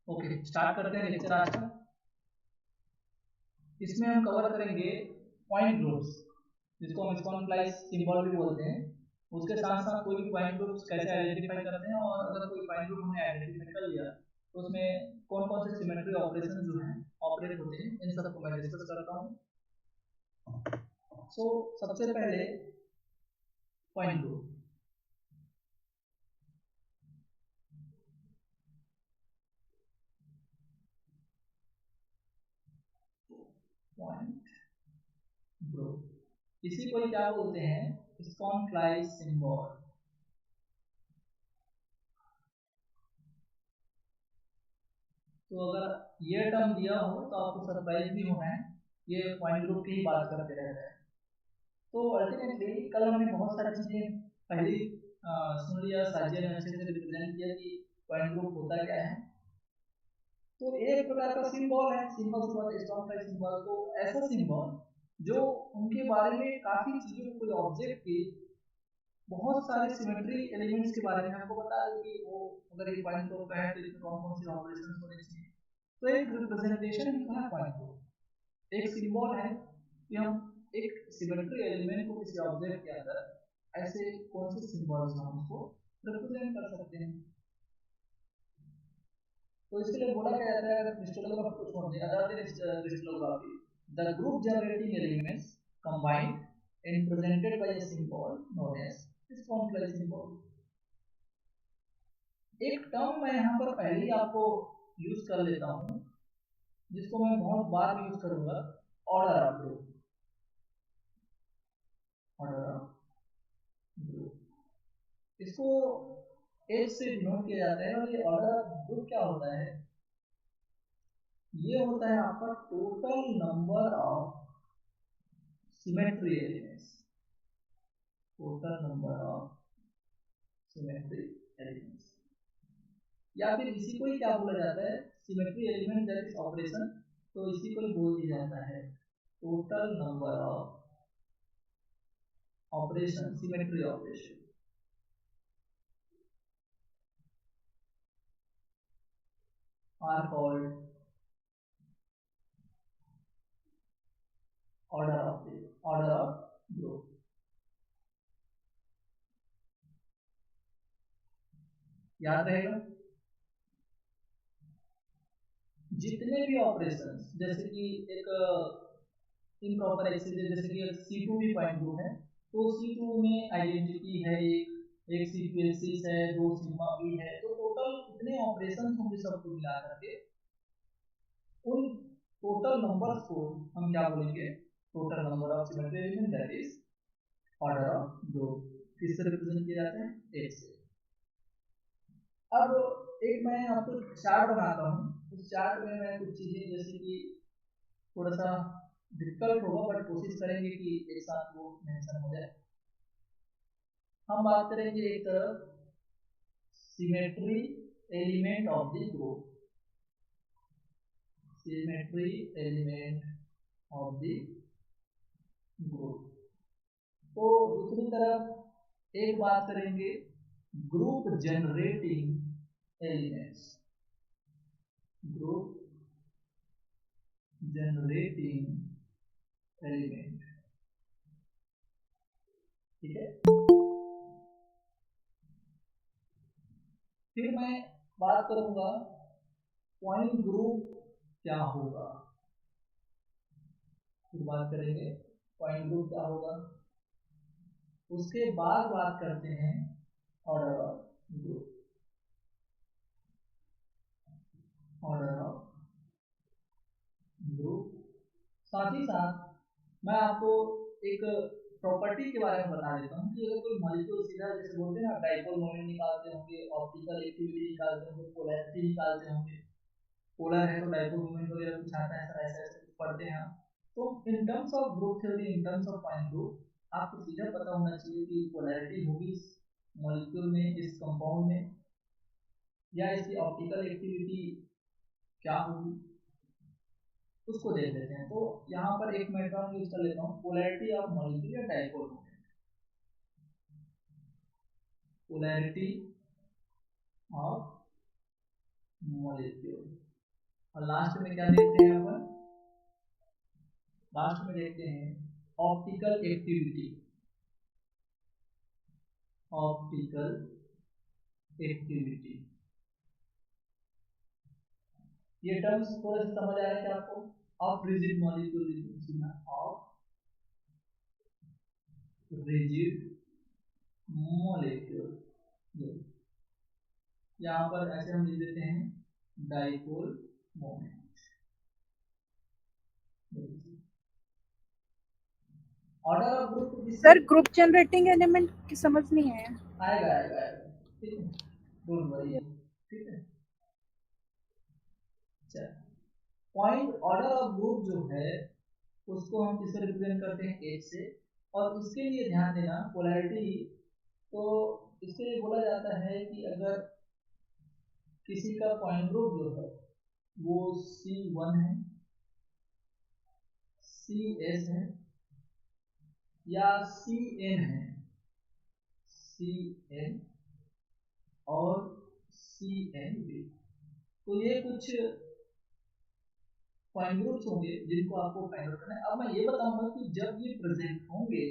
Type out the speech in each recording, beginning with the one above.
Okay, start करते हैं lecture आज का। इसमें हम कवर करेंगे पॉइंट ग्रुप्स, जिसको हम स्कॉन फ्लाइज सिंबल भी बोलते हैं। उसके साथ साथ कोई भी पॉइंट ग्रुप्स कैसे आइडेंटिफाई करते हैं, और अगर कोई पॉइंट ग्रुप हमने आइडेंटिफाई कर लिया तो उसमें कौन कौन से सिमेट्री ऑपरेशन जो हैं ऑपरेट होते हैं, इन सबको मैं डिस्कस करता हूँ। सो सबसे पहले पॉइंट ग्रुप। पॉइंट ग्रुप इसी को क्या बोलते हैं, स्कॉन फ्लाइज सिंबल। तो अगर ये टर्म दिया हो तो आपको सरप्राइज भी होना है, ये पॉइंट ग्रुप की ही बात करते रहते हैं। तो अल्टीमेटली कल हमने बहुत सारी चीजें पहले सुन लिया, साजिया ने अच्छे से रिप्रेजेंट किया कि पॉइंट ग्रुप होता क्या है। तो एक प्रकार का सिंबल है, सिंबल स्टॉन का सिंबल। तो ऐसा सिंबल जो उनके बारे में काफी चीजों, कोई ऑब्जेक्ट की बहुत सारे सिमेट्री एलिमेंट्स के बारे में आपको बता रहे कि वो अगर ये पॉइंट ग्रुप है तो इसमें कौन कौन से ऑपरेशंस होने चाहिए। तो एक रिप्रेजेंटेशन ही है पॉइंट ग्रुप, एक सिंबल है कि हम एक सिमेट्री एलिमेंट को किसी ऑब्जेक्ट के अंदर ऐसे कौन से सिंबल्स हम उसको रिप्रेजेंट कर सकते हैं। तो इसके लिए बोला क्या जाता है, अगर क्रिस्टलोग्राफी को छोड़ दें, other than crystallography, the group generating elements combined and presented by a symbol known as complex symbol. एक टर्म मैं यहाँ पर पहले ही आपको यूज कर लेता हूँ, जिसको मैं बहुत बार यूज करूंगा, order of group. Order of group, इसको एच से डिनोट किया जाता है। और ये ऑर्डर ऑफ ग्रुप क्या होता है, ये होता है आपका total number of symmetry elements. Total number of symmetry elements, या फिर इसी को ही क्या बोला जाता है, symmetry element that is operation. तो इसी को ही बोल दिया जाता है total number of operation, symmetry operation are called order of group. याद रहेगा, जितने भी ऑपरेशन, जैसे कि एक इम्प्रॉपर एक्सेस, जैसे कि C2 भी पॉइंट ग्रुप है, तो C2 में आइडेंटिटी है, एक सीक्वेंसेस है, दो सिग्मा भी है। तो टोटल कितने ऑपरेशन होंगे सबको मिला करके, उन टोटल नंबर्स को हम क्या बोलेंगे, total number of symmetry element that is order of group. किससे रिप्रेजेंट किया जाता है, एक से। अब एक मैं आपको चार्ट बनाता हूँ, उस चार्ट में मैं कुछ चीजें, जैसे कि थोड़ा सा डिफिकल्ट होगा बट कोशिश करेंगे कि एक साथ वो मेंशन हो जाए। हम बात करेंगे एक तरफ symmetry element of the group, symmetry element of the group. तो दूसरी तरफ एक बात करेंगे group generating elements, group generating element. ठीक है, फिर मैं बात करूंगा पॉइंट ग्रुप क्या होगा, फिर बात करेंगे पॉइंट ग्रुप क्या होगा। उसके बाद बात करते हैं order of group, order of group. साथ ही साथ मैं आपको एक प्रॉपर्टी के बारे में बता देता हूँ कि अगर कोई मॉलिक्यूल सीधा, जैसे बोलते हैं ना, डाइपोल मोमेंट निकालते होंगे, ऑप्टिकल एक्टिविटी निकालते होंगे, पोलैरिटी निकालते होंगे, पोलर है तो डाइपोल मोमेंट वगैरह कुछ आता है, सर ऐसे ऐसे कुछ पढ़ते हैं आप। तो in terms of group theory, in terms of point group, आपको सीधा पता होना चाहिए कि पोलैरिटी होगी इस मॉलिक्यूल में, इस कंपाउंड में, या इसकी ऑप्टिकल एक्टिविटी क्या होगी, उसको देख लेते हैं। तो यहाँ पर एक मैं टर्म यूज कर लेता हूँ, पोलैरिटी ऑफ मॉलिक्यूल या dipole moment. Polarity of molecule. और लास्ट में क्या देखते हैं अपन? लास्ट में देखते हैं ऑप्टिकल एक्टिविटी। ऑप्टिकल एक्टिविटी, ये टर्म्स थोड़े से समझ आ रहे हैं क्या आपको? Of rigid molecule, of rigid molecule, यहाँ पर ऐसे हम लिख देते हैं dipole moment. Order of group sir group generating element की समझ नहीं आया। आएगा आएगा आएगा, ठीक है, डोंट वरी, ठीक है। चल, पॉइंट ऑर्डर ऑफ ग्रुप जो है उसको हम किससे रिप्रेजेंट करते हैं? एच से। और इसके लिए ध्यान देना पोलैरिटी, तो इसके लिए बोला जाता है कि अगर किसी का पॉइंट ग्रुप जो है वो C1 है, CS है या CN है, CN और CNB, तो ये कुछ पॉइंट ग्रुप्स होंगे जिनको आपको फाइंड आउट करना है। अब मैं ये बताऊंगा कि जब ये प्रेजेंट होंगे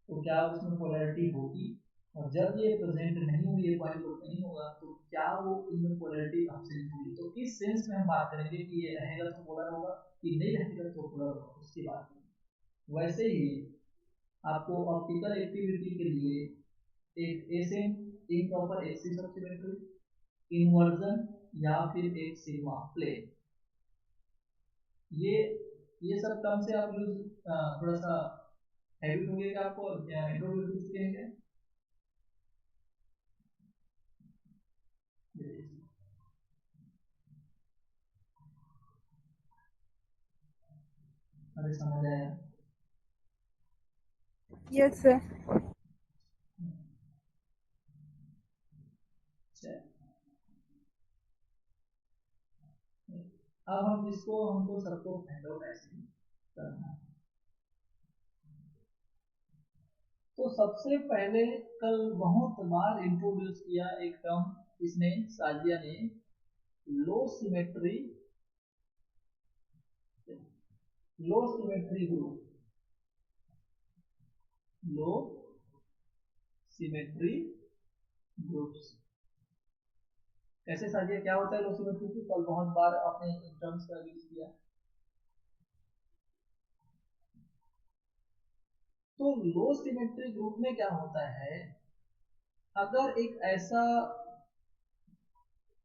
तो क्या उसमें पोलैरिटी होगी, और जब ये प्रेजेंट नहीं होंगे, ये पॉइंट ग्रुप नहीं होगा, तो क्या वो इनमें पोलैरिटी एब्सेंट होगी। तो इस सेंस में हम बात करेंगे कि ये रहेगा तो पोलर होगा, कि नहीं रहेगा तो पोलर होगा, उसकी बात करेंगे। वैसे ही आपको ऑप्टिकल एक्टिविटी के लिए एक S n improper axis of symmetry, inversion या फिर एक सिग्मा प्लेन, ये सब टर्म से आप यूज थोड़ा सा हैबिट हो गया आपको, इंट्रोड्यूस हो चुके हैं। अरे समझ आया? Yes sir. अब हम इसको हमको सबको फाइंड आउट ऐसे करना है। तो सबसे पहले कल बहुत बार इंट्रोड्यूस किया एक टर्म इसने, साजिया ने, लो सिमेट्री, लो सिमेट्री ग्रुप, लो सिमेट्री ग्रुप्स। कैसे साजिया, क्या होता है लो सिमेट्री ग्रुप? कल बहुत बार आपने इन टर्म्स का यूज किया। तो लो सिमेट्री ग्रुप में क्या होता है, अगर एक ऐसा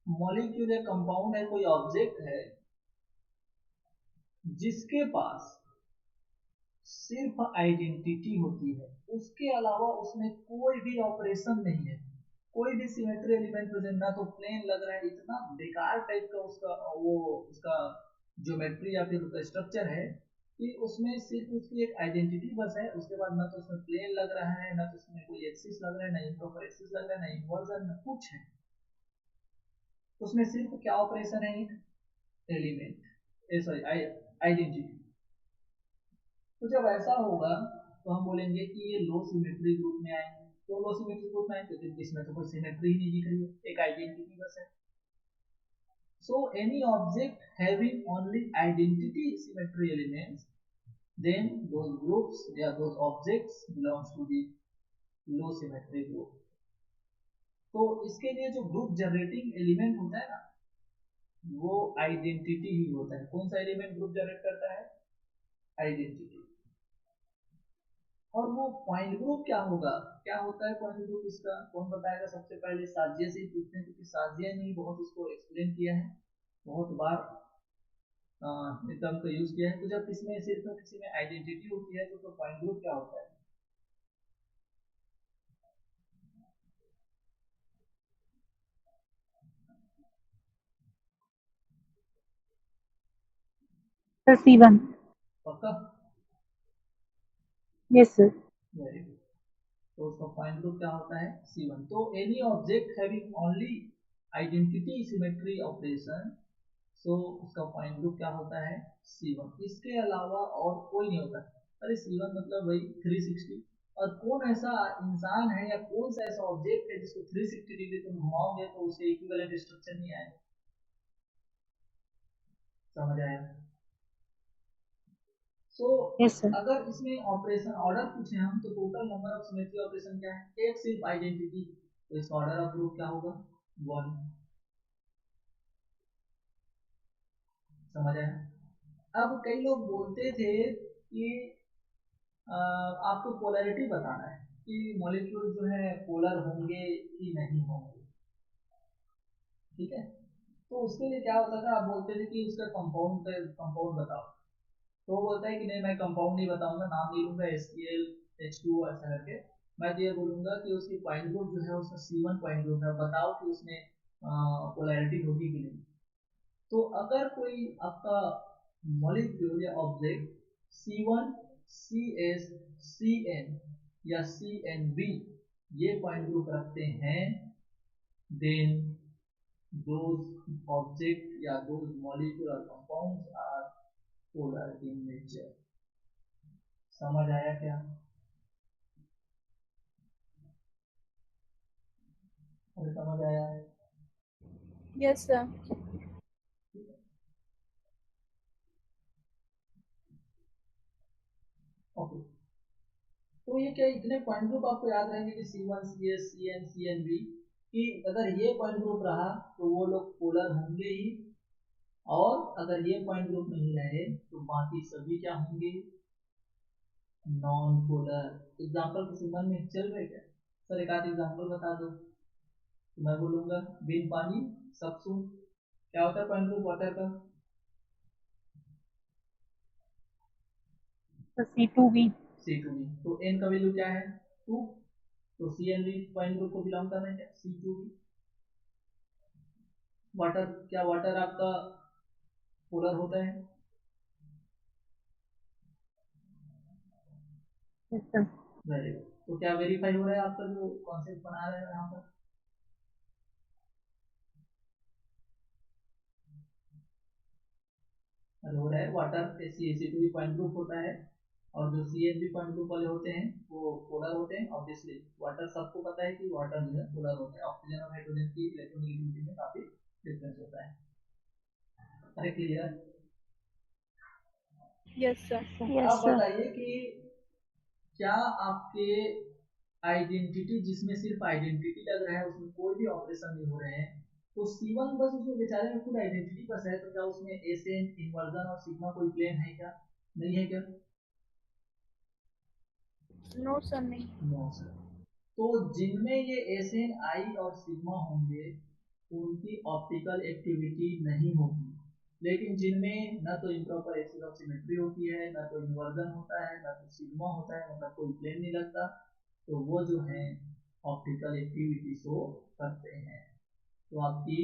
मॉलिक्यूल या कंपाउंड है, कोई ऑब्जेक्ट है जिसके पास सिर्फ आइडेंटिटी होती है, उसके अलावा उसमें कोई भी ऑपरेशन नहीं है, कोई भी सिमेट्री एलिमेंट प्रेजेंट ना, तो प्लेन लग रहा है, इतना बेकार टाइप का उसका वो उसका ज्योमेट्री या फिर उसका स्ट्रक्चर है कि उसमें सिर्फ उसकी एक आइडेंटिटी बस है। उसके बाद ना तो उसमें प्लेन लग रहा है, ना तो उसमें कोई एक्सिस लग रहा है, ना इम्प्रॉपर एक्सिस लग रहा है, ना इन्वर्जन, ना कुछ है। उसमें सिर्फ क्या ऑपरेशन है? Element, sorry, identity. तो जब ऐसा होगा तो हम बोलेंगे कि ये लो सिमेट्री ग्रुप में आएंगे। तो लो सिमेट्री ग्रुप में आएंगे क्योंकि इसमें तो कोई सिमेट्री ही नहीं दिख रही है, एक आइडेंटिटी बस है। So any object having only identity symmetry elements, then those groups, yeah, those objects belongs to the low symmetry group। तो इसके लिए जो ग्रुप जनरेटिंग एलिमेंट होता है ना, वो आइडेंटिटी ही होता है। कौन सा एलिमेंट ग्रुप जनरेट करता है? आइडेंटिटी। और वो पॉइंट ग्रुप क्या होगा, क्या होता है पॉइंट ग्रुप इसका? कौन बताएगा? सबसे पहले साजिया से ही पूछते हैं, क्योंकि साजिया ने बहुत इसको एक्सप्लेन किया है, बहुत बार इस टर्म का यूज किया है। तो जब किसी सिर्फ किसी में आइडेंटिटी होती है तो पॉइंट ग्रुप क्या होता है? Sir C1। पक्का? Yes sir. Very good. तो उसका पॉइंट ग्रुप क्या होता है? C1। तो any object having only identity symmetry operation, so उसका पॉइंट ग्रुप क्या होता है? C1। इसके अलावा और कोई नहीं होता। अरे C1 मतलब वही 360। और कौन ऐसा इंसान है या कौन सा ऐसा ऑब्जेक्ट है जिसको 360 डिग्री तुम घुमाओगे तो उसके इक्विवेलेंट स्ट्रक्चर नहीं आएगा? समझ आया? So yes sir. अगर इसमें ऑपरेशन ऑर्डर पूछे हम तो total number of symmetry operation क्या है? एक सिर्फ आइडेंटिटी, तो इसका ऑर्डर ऑफ ग्रुप क्या होगा? 1। समझ आया? अब कई लोग बोलते थे कि आपको पोलैरिटी बताना है कि मॉलिक्यूल जो है पोलर होंगे कि नहीं होंगे, ठीक है? तो उसके लिए क्या होता था, आप बोलते थे कि उसका कंपाउंड बताओ, तो वो बोलता है कि नहीं मैं कंपाउंड नहीं बताऊंगा, नाम नहीं लूंगा HCl H2 ऐसा करके, मैं तो ये बोलूंगा कि उसकी पॉइंट ग्रुप जो है उसका C1 पॉइंट ग्रुप है, बताओ कि उसमें पोलैरिटी होगी कि नहीं। तो अगर कोई आपका मॉलिक्यूल या ऑब्जेक्ट C1 CS CN या CNV ये पॉइंट ग्रुप रखते हैं, देन those object या those molecule or compounds are polar in nature। समझ आया क्या? अरे समझ आया? Yes sir. ओके, तो ये क्या इतने पॉइंट ग्रुप आपको याद रहेंगे कि C1 CS CN CNV, कि अगर ये पॉइंट ग्रुप रहा तो वो लोग पोलर होंगे ही, और अगर ये पॉइंट ग्रुप नहीं रहे तो बाकी सभी क्या होंगे? Non polar. एग्जांपल किसी मन में चल रहे क्या? सर एक आध एग्जांपल बता दो। तो मैं बोलूंगा बिन पानी सब सून। क्या होता है पॉइंट ग्रुप वाटर का? C2V। C2V। तो N का वैल्यू क्या है? 2। तो CNV पॉइंट ग्रुप को बिलोंग करना है क्या? C2V। वाटर, क्या वाटर आपका पोलर होता है? Yes sir. Very good. तो क्या वेरीफाई हो रहा है आपका जो कॉन्सेप्ट बना रहे हैं यहाँ पर? अरे हो रहा है, वाटर C2V पॉइंट ग्रुप होता है, और जो CNV पॉइंट ग्रुप वाले होते हैं वो पोलर होते हैं। ऑब्वियसली वाटर सबको पता है कि वाटर जो है पोलर होता है, ऑक्सीजन और हाइड्रोजन की इलेक्ट्रोनेगेटिविटी में काफी डिफरेंस होता है। अरे क्लियर? Yes sir. अब बताइए कि क्या आपके आइडेंटिटी, जिसमें सिर्फ आइडेंटिटी लग रहा है, उसमें कोई भी ऑपरेशन नहीं हो रहे हैं, तो C1 बस उसमें बेचारे में खुद आइडेंटिटी बस है, तो क्या उसमें एसेन इन्वर्जन और सिग्मा कोई प्लेन है क्या? नहीं है क्या? नो सर नहीं। No sir. तो जिनमें ये एसेन आई और सिग्मा होंगे उनकी ऑप्टिकल एक्टिविटी नहीं होगी, लेकिन जिनमें न तो इम्प्रॉपर एक्सिस ऑफ सिमेट्री होती है, न तो इन्वर्जन होता है, न तो सिग्मा होता है, मतलब कोई प्लेन नहीं लगता, तो वो जो है ऑप्टिकल एक्टिविटी शो करते हैं। तो आपकी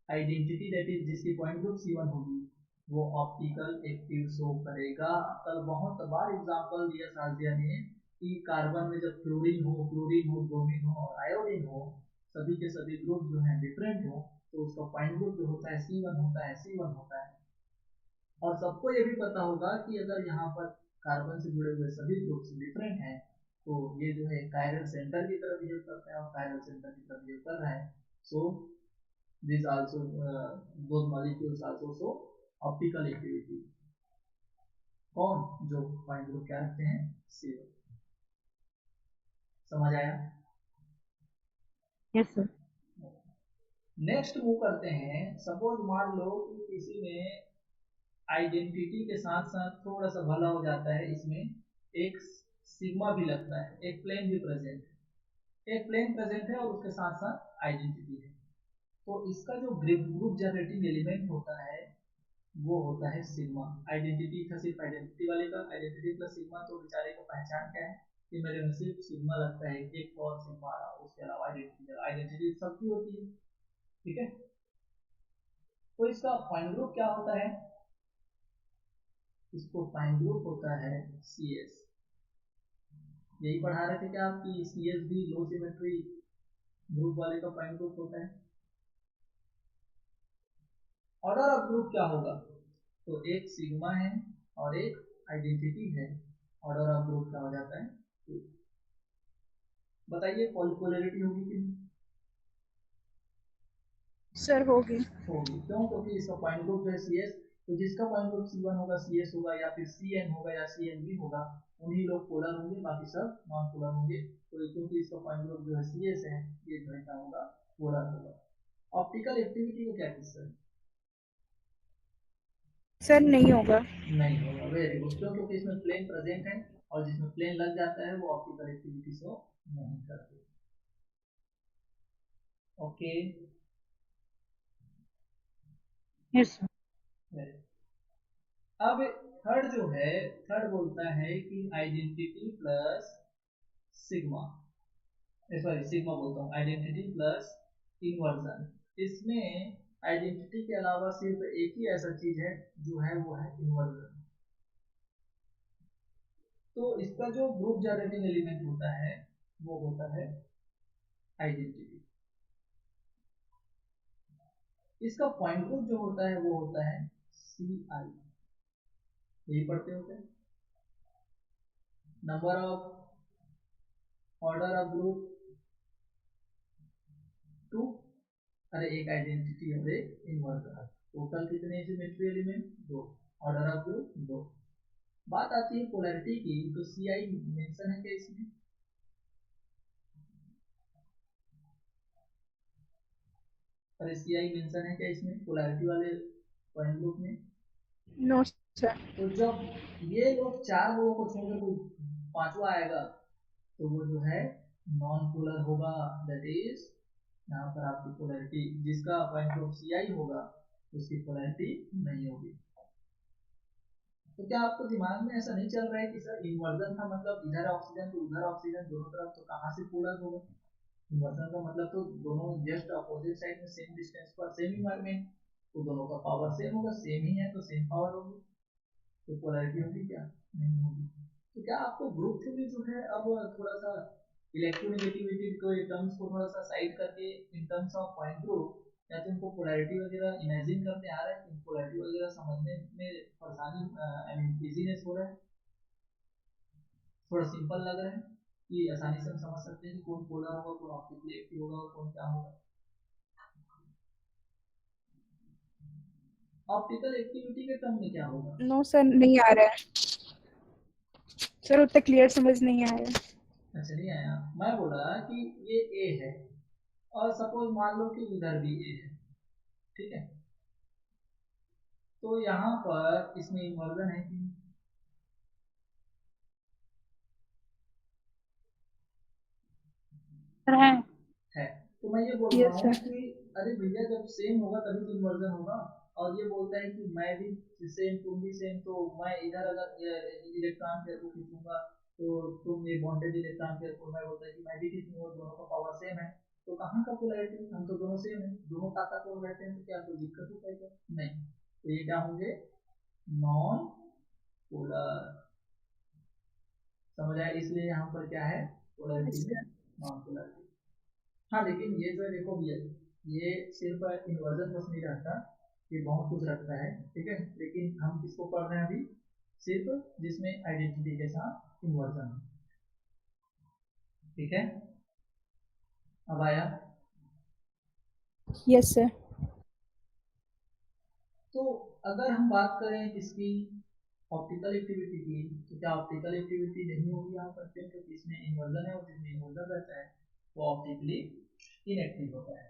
आइडेंटिटी दैट इज जिसकी पॉइंट ग्रुप C1 होगी वो ऑप्टिकल एक्टिव शो करेगा। कल बहुत बार एग्जांपल दिया साजिया ने कि कार्बन में जब क्लोरीन हो, ब्रोमीन हो और आयोडीन हो, सभी के सभी ग्रुप जो है डिफरेंट हो, तो उसका पॉइंट ग्रुप जो होता है C1 होता है, C1 होता है। और सबको ये भी पता होगा कि अगर यहाँ पर कार्बन से जुड़े हुए सभी ग्रुप्स डिफरेंट हैं, तो ये जो है कायरल सेंटर की तरफ बिहेव करता है और कायरल सेंटर की तरफ बिहेव कर रहा है। So this also those molecules also show optical activity। कौन? जो पॉइंट ग्रुप क्या रखते हैं? C1। समझ आया? Yes sir. नेक्स्ट मूव करते हैं। सपोज मान लो कि किसी में आइडेंटिटी के साथ साथ थोड़ा सा भला हो जाता है, इसमें एक सिग्मा भी लगता है, एक प्लेन भी प्रेजेंट है, एक प्लेन प्रेजेंट है और उसके साथ साथ आइडेंटिटी है। तो इसका जो ग्रुप जनरेटिंग एलिमेंट होता है वो होता है सिग्मा। आइडेंटिटी था सिर्फ आइडेंटिटी वाले का, आइडेंटिटी प्लस सिग्मा, तो बेचारे का पहचान क्या है कि मेरे में सिर्फ सिग्मा लगता है, एक और सिग्मा रहा, उसके अलावा आइडेंटिटी सबकी होती है, ठीक है? तो इसका पॉइंट ग्रुप क्या होता है? इसको पॉइंट ग्रुप होता है CS। यही पढ़ा रहे थे क्या आपकी CS भी लो सिमेट्री ग्रुप वाले का पॉइंट ग्रुप होता है। ऑर्डर ऑफ ग्रुप क्या होगा? तो एक सिग्मा है और एक आइडेंटिटी है, ऑर्डर ऑफ ग्रुप क्या हो जाता है? तो बताइए पोलैरिटी होगी कि नहीं? सर होगी। होगी। क्यों? क्योंकि इसका पॉइंट ग्रुप जो है CS तो जिसका पॉइंट ग्रुप C1 होगा, CS होगा, या फिर CN होगा या CNB होगा, उन्हीं लोग पोलर होंगे, बाकी सब नॉन पोलर होंगे। तो क्योंकि इसका पॉइंट ग्रुप जो है CS है, ये जो है क्या होगा, पोलर होगा। ऑप्टिकल एक्टिविटी का क्या किस्सा है? सर नहीं होगा। नहीं होगा, वेरी गुड। क्योंकि इसमें प्लेन प्रेजेंट है, और जिसमें प्लेन लग जाता है वो ऑप्टिकल एक्टिविटी शो नहीं करते। Okay, yes sir. अब थर्ड जो है, थर्ड बोलता है कि identity plus sigma, sorry sigma बोलता हूँ, आइडेंटिटी प्लस इन्वर्जन। इसमें आइडेंटिटी के अलावा सिर्फ एक ही ऐसा चीज है जो है, वो है इन्वर्जन। तो इसका जो ग्रुप जनरेटिंग एलिमेंट होता है वो होता है आइडेंटिटी। इसका पॉइंट ग्रुप जो होता है वो होता है CI, यही पढ़ते होते हैं। Number of order of group 2, अरे एक आइडेंटिटी और एक इन्वर्जन, टोटल कितने symmetry element? 2, order of group 2। बात आती है पोलैरिटी की, तो CI मेंशन है क्या इसमें? अरे CI मेंशन है क्या इसमें पोलैरिटी वाले पॉइंट ग्रुप में? No sir. तो जब ये लोग 4 लोगों को छोड़कर कोई पांचवा आएगा तो वो जो है नॉन पोलर होगा। दैट इज यहाँ पर आपकी पोलैरिटी, जिसका पॉइंट ग्रुप CI होगा उसकी पोलैरिटी नहीं होगी। तो क्या आपको दिमाग में ऐसा नहीं चल रहा है कि सर इन्वर्जन था मतलब इधर ऑक्सीजन तो उधर ऑक्सीजन दोनों तरफ, तो कहाँ से पोलर होगा? इन्वर्जन का मतलब तो दोनों जस्ट अपोजिट साइड में सेम डिस्टेंस पर सेम इन्वायरमेंट, तो दोनों का पावर सेम होगा, सेम ही है तो सेम पावर होगी, तो पोलैरिटी होगी क्या? नहीं होगी। तो क्या आपको ग्रुप थ्योरी जो है अब थोड़ा सा इलेक्ट्रोनेगेटिविटी को टर्म्स को थोड़ा सा साइड करके in terms of point group, या तुमको पोलैरिटी वगैरह इमेजिन करने आ रहा है, तुम पोलैरिटी वगैरह समझने में परेशानी, आई मीन इजीनेस हो रहा है, थोड़ा सिंपल लग रहा है कि आसानी से हम समझ सकते हैं कि कौन पोलर होगा, कौन ऑप्टिकली एक्टिव होगा और कौन क्या होगा? ऑप्टिकल एक्टिविटी के टर्म में क्या होगा? नो सर, नहीं आ रहा है सर, उतना क्लियर समझ नहीं आ रहा है। अच्छा नहीं आया, मैं बोला कि ये A है और सपोज मान लो कि इधर भी A है, ठीक है, तो यहाँ पर इसमें इन्वर्जन है कि है। है? तो मैं ये बोल रहा यस हूँ सर। कि अरे भैया जब सेम होगा तभी तो इन्वर्जन होगा। और ये बोलता है कि मैं भी सेम तुम भी सेम, तो मैं इधर अगर इलेक्ट्रॉन पेयर को खींचूंगा तो तुम ये बॉन्डेड इलेक्ट्रॉन पेयर को, मैं बोलता है कि मैं भी खींचूंगा, दोनों का पावर सेम है, तो कहाँ का पोलैरिटी? हम तो दोनों सेम है, दोनों ताकत को बैठे हैं, तो क्या कोई दिक्कत होता है क्या? नहीं। तो ये क्या होंगे? Non polar. समझ आया? इसलिए यहाँ पर क्या है पोलैरिटी में नॉन पोलैरिटी। हाँ लेकिन ये जो है देखो भैया, ये सिर्फ इन्वर्जन बस नहीं रहता, ये बहुत कुछ रखता है, ठीक है, लेकिन हम किसको पढ़ रहे हैं अभी? सिर्फ जिसमें आइडेंटिटी के साथ इन्वर्जन है, ठीक है। अब आया, यस सर। तो अगर हम बात करें किसकी, ऑप्टिकल एक्टिविटी की, तो क्या ऑप्टिकल एक्टिविटी नहीं होगी यहाँ पर? क्योंकि इसमें इन्वर्जन है और जिसमें इन्वर्जन रहता है वो ऑप्टिकली इनएक्टिव होता है।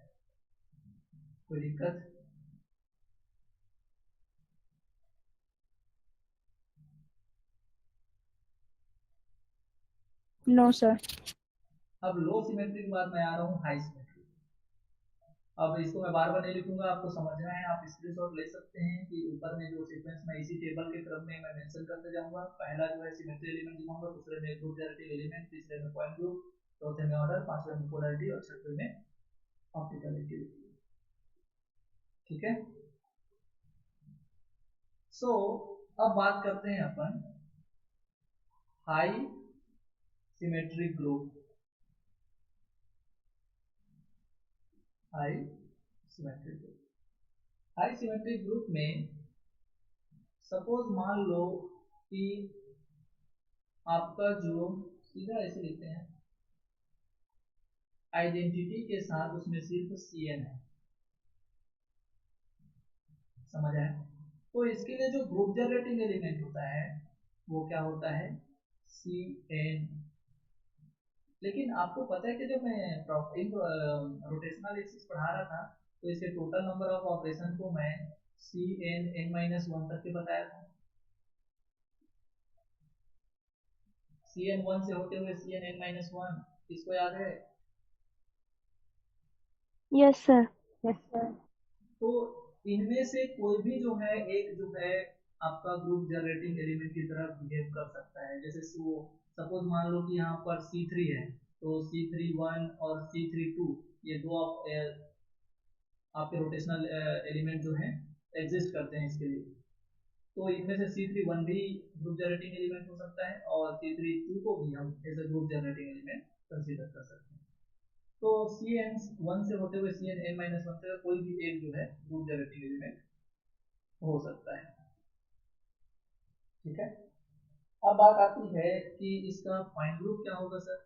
कोई दिक्कत? No sir. अब लो सिमेट्री के बाद मैं आ रहा हूँ हाई सिमेट्री। अब इसको मैं बार बार नहीं लिखूंगा, आपको समझना है, आप स्क्रीनशॉट ले सकते हैं कि ऊपर में जो सीक्वेंस में इसी टेबल के क्रम में मैं मेंशन करते जाऊंगा। पहला जो है सिमेट्री एलिमेंट दिखाऊंगा, दूसरे में ग्रुप जनरेटिंग एलिमेंट, तीसरे में पॉइंट ग्रुप, चौथे में ऑर्डर, पांचवे में पोलैरिटी और छठवे में ऑप्टिकल एक्टिविटी, ठीक है। सो अब बात करते हैं अपन high symmetric group. High symmetric group, high symmetric group में सपोज मान लो कि आपका जो, सीधा ऐसे लिखते हैं, आइडेंटिटी के साथ उसमें सिर्फ CN है। समझ आया? तो इसके लिए जो ग्रुप जनरेटिंग एलिमेंट होता है वो क्या होता है, Cn। लेकिन आपको पता है कि जब मैं रोटेशनल एक्सिस पढ़ा रहा था तो इसके टोटल नंबर ऑफ ऑपरेशन को मैं Cn(n-1) तक के बताया था। Cn1 से होते हुए Cn(n-1), इसको याद है? Yes sir. तो इनमें से कोई भी जो है एक जो है आपका ग्रुप जनरेटिंग एलिमेंट की तरह बिहेव कर सकता है। जैसे सपोज मान लो कि यहाँ पर C3 है, तो C31 और C32 ये दो आपके रोटेशनल एलिमेंट जो है एग्जिस्ट करते हैं इसके लिए। तो इनमें से C31 भी ग्रुप जनरेटिंग एलिमेंट हो सकता है और C32 को भी हम as a group generating element consider कर सकते हैं। तो Cn1 से होते हुए Cn(n-1) से कोई भी एक जो है ग्रुप जनरेटिंग एलिमेंट हो सकता है। ठीक है, अब बात आती है कि इसका पॉइंट ग्रुप क्या होगा सर।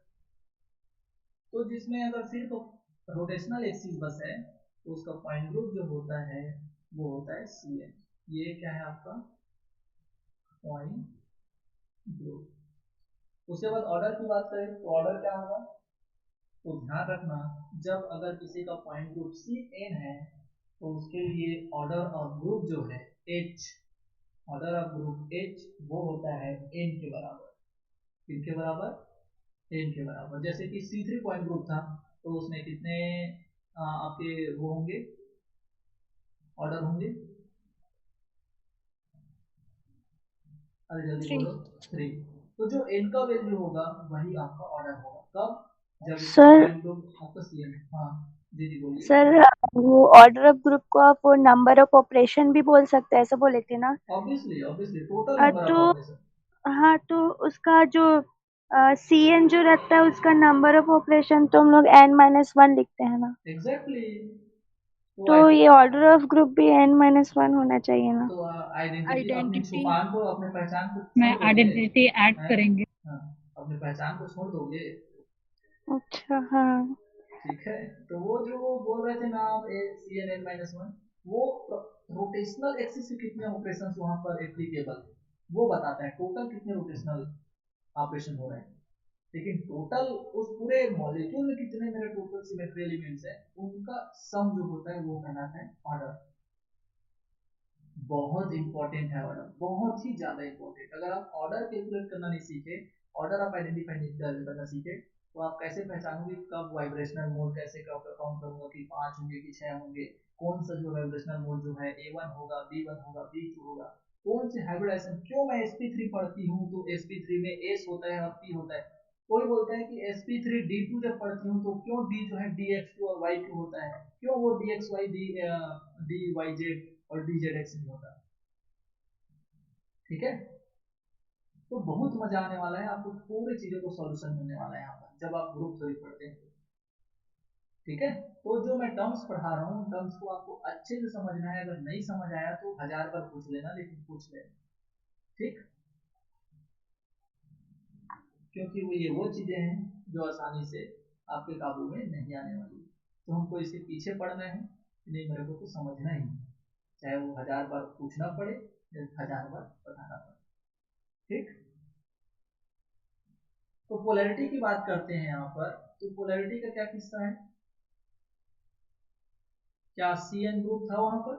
तो जिसमें अगर सिर्फ रोटेशनल एक्सिस बस है तो उसका पॉइंट ग्रुप जो होता है वो होता है Cn। ये क्या है आपका पॉइंट ग्रुप। उसके बाद ऑर्डर की बात करें तो ऑर्डर क्या होगा, तो ध्यान रखना जब अगर किसी का पॉइंट ग्रुप Cn है तो उसके लिए ऑर्डर ऑफ ग्रुप जो है H, order of group H वो होता है n के बराबर। किसके बराबर, n के बराबर। जैसे कि C3 पॉइंट ग्रुप था तो उसमें कितने आपके वो होंगे, ऑर्डर होंगे, अरे जल्दी 3 बोलो, 3। तो जो n का वैल्यू होगा वही आपका ऑर्डर होगा। कब, जब इसका सर। पॉइंट ग्रुप आपका Cn है। हाँ दीदी बोलिए। सर वो ऑर्डर ऑफ ग्रुप को आप वो नंबर ऑफ ऑपरेशन भी बोल सकते हैं, ऐसा बोले थे ना? Obviously obviously total number of तो ऑपरेशन। हाँ, तो उसका जो CN जो रहता है उसका नंबर ऑफ ऑपरेशन तो हम लोग n-1 लिखते हैं ना? एग्जैक्टली। तो तो ये ऑर्डर ऑफ ग्रुप भी n-1 होना चाहिए ना? तो आइडेंटिटी अपनी आइडेंटिटी छुपान को, अपने पहचान को में छोड़ दोगे आइडेंटिटी ऐड हैं? करेंगे। हाँ, अपनी पहचान को छोड़ दोगे। अच्छा हाँ। ठीक है, तो वो जो वो बोल रहे थे ना आप Cn(n-1), वो रोटेशनल एक्सिस से कितने ऑपरेशंस वहां पर एप्लीकेबल थे वो बताता है, टोटल कितने रोटेशनल ऑपरेशन हो रहे हैं। लेकिन टोटल उस पूरे मॉलिक्यूल में कितने मेरे टोटल सिमेट्री एलिमेंट्स हैं उनका सम जो होता है वो कहलाता है ऑर्डर। बहुत इंपॉर्टेंट है ऑर्डर, बहुत ही ज्यादा इंपॉर्टेंट। अगर आप ऑर्डर कैलकुलेट करना नहीं सीखे, ऑर्डर आप आइडेंटिफाई नहीं करना सीखे, तो आप कैसे पहचानोगे कब वाइब्रेशनल मोड, कैसे काउंट करूंगा कि 5 होंगे कि 6 होंगे, कौन सा जो वाइब्रेशनल मोड जो है A1 होगा, B1 होगा, B2 होगा, कौन से हाइब्रिडाइजेशन। क्यों मैं sp3 पढ़ती हूँ तो sp3 में s होता है और p होता है। कोई बोलता है कि sp3 d2 जब पढ़ती हूँ तो क्यों d जो है dx2 और y2 होता है, क्यों वो dxy dyz और dzx नहीं होता। ठीक है, तो बहुत मजा आने वाला है आपको, पूरी चीजों को सॉल्यूशन मिलने वाला है यहाँ पर जब आप ग्रुप थ्योरी पढ़ते हैं। ठीक है, तो जो मैं टर्म्स पढ़ा रहा हूँ टर्म्स को आपको अच्छे से समझना है। अगर नहीं समझ आया तो 1000 बार पूछ लेना, लेकिन पूछ लेना। ठीक, क्योंकि वो चीजें हैं जो आसानी से आपके काबू में नहीं आने वाली। तो हमको इसके पीछे पढ़ना है, नहीं मेरे को तो समझना ही, चाहे वो 1000 बार पूछना पड़े या 1000 बार बताना पड़े। ठीक, तो पोलैरिटी की बात करते हैं यहाँ पर। तो पोलैरिटी का क्या किस्सा है, क्या Cn ग्रुप था वहां पर?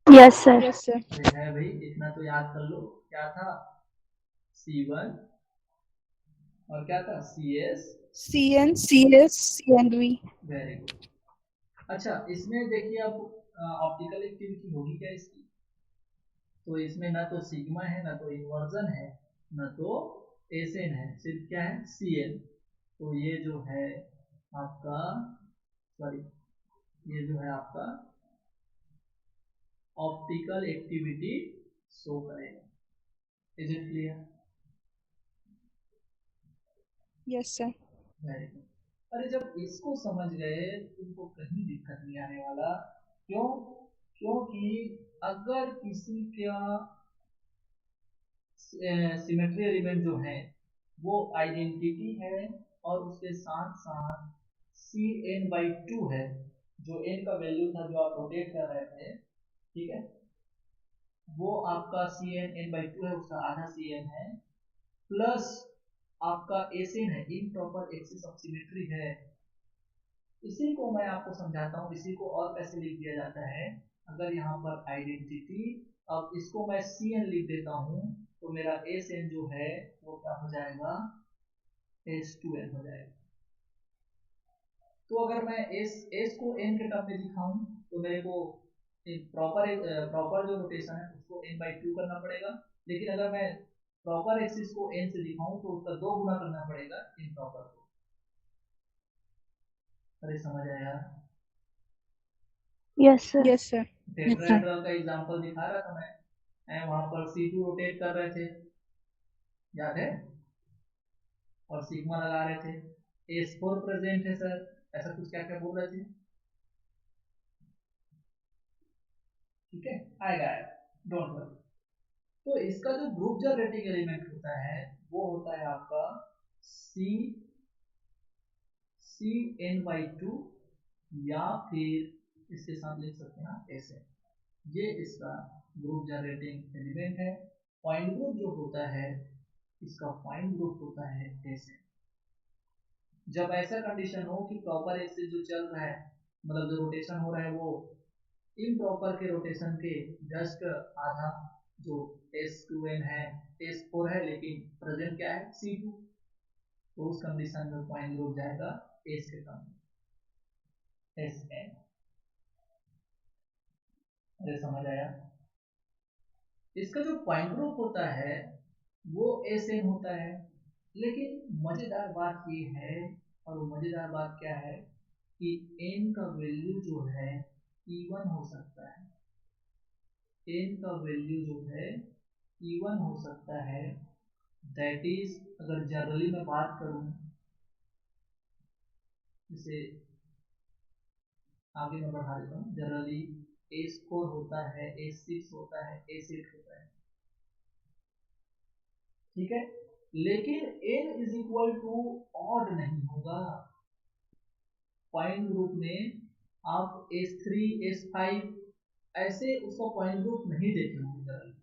Yes sir. अरे है भाई, इतना तो याद कर लो। क्या था, C1 और क्या था CS। CN CS CNV। Very good. अच्छा, इसमें देखिए अब ऑप्टिकल एक्टिविटी होगी क्या इसकी। तो इसमें ना तो सिग्मा है, ना तो इन्वर्जन है, ना तो एसएन है, सिर्फ क्या है Cn। तो ये जो है आपका, सॉरी, ये जो है आपका ऑप्टिकल एक्टिविटी शो करेगा। Is it clear? Yes sir. Very good. अरे जब इसको समझ गए तुमको कहीं दिक्कत नहीं आने वाला। क्यों, क्योंकि अगर किसी का सिमेट्री एलिमेंट जो है वो आइडेंटिटी है और उसके साथ साथ Cn/2 है, जो n का वैल्यू था जो आप रोटेट कर रहे थे, ठीक है, वो आपका Cn n/2 है, उसका आधा Cn है, प्लस आपका Sn है, इम्प्रॉपर एक्सिस ऑफ सिमेट्री है। इसी को मैं आपको समझाता हूँ, इसी को और कैसे लिख दिया जाता है। अगर यहाँ पर आइडेंटिटी, अब इसको मैं Cn लिख देता हूँ, तो मेरा Sn जो है वो क्या हो जाएगा, S2n हो जाएगा। तो अगर मैं S को n के टर्म में दिखाऊं तो मेरे को प्रॉपर जो रोटेशन है उसको n/2 करना पड़ेगा, लेकिन अगर मैं प्रॉपर एक्सिस को n से दिखाऊं तो उसका 2 गुना करना पड़ेगा इम्प्रॉपर को। अरे समझ आया? Yes sir. Yes sir. Tetrahedral का एग्जांपल दिखा रहा था मैं वहां पर C2 रोटेट कर रहे थे, याद है, और सिग्मा लगा रहे थे, S4 प्रेजेंट है सर, ऐसा कुछ क्या क्या बोल रहे थे, ठीक है, आएगा आएगा, डोंट वरी। तो इसका जो ग्रुप जनरेटिंग एलिमेंट होता है वो होता है आपका Cn/2, या फिर इसके साथ लिख सकते हैं आप ऐसे, ये इसका ग्रुप जनरेटिंग एलिमेंट है। पॉइंट ग्रुप जो होता है, इसका पॉइंट ग्रुप होता है ऐसे। जब ऐसा कंडीशन हो कि प्रॉपर एक्सिस जो चल रहा है, मतलब जो रोटेशन हो रहा है वो इम्प्रॉपर के रोटेशन के जस्ट आधा, जो S2n है, S4 है, लेकिन प्रेजेंट क्या है C2, तो उस कंडीशन में पॉइंट ग्रुप जाएगा S के टर्म में, Sn। अरे समझ आया? इसका जो पॉइंट ग्रुप होता है वो Sn होता है, लेकिन मजेदार बात ये है, और वो मजेदार बात क्या है कि n का वैल्यू जो है E1 हो सकता है, n का वैल्यू जो है E1 हो सकता है। दैट इज, अगर जनरली मैं बात करूं, इसे आगे मैं बढ़ा देता हूँ, जनरली S4 होता है, S6 होता है, S8 होता है, ठीक है, लेकिन n is equal to odd नहीं होगा। पॉइंट ग्रुप में आप S3 S5 ऐसे उसका पॉइंट ग्रुप नहीं देखे होंगे generally,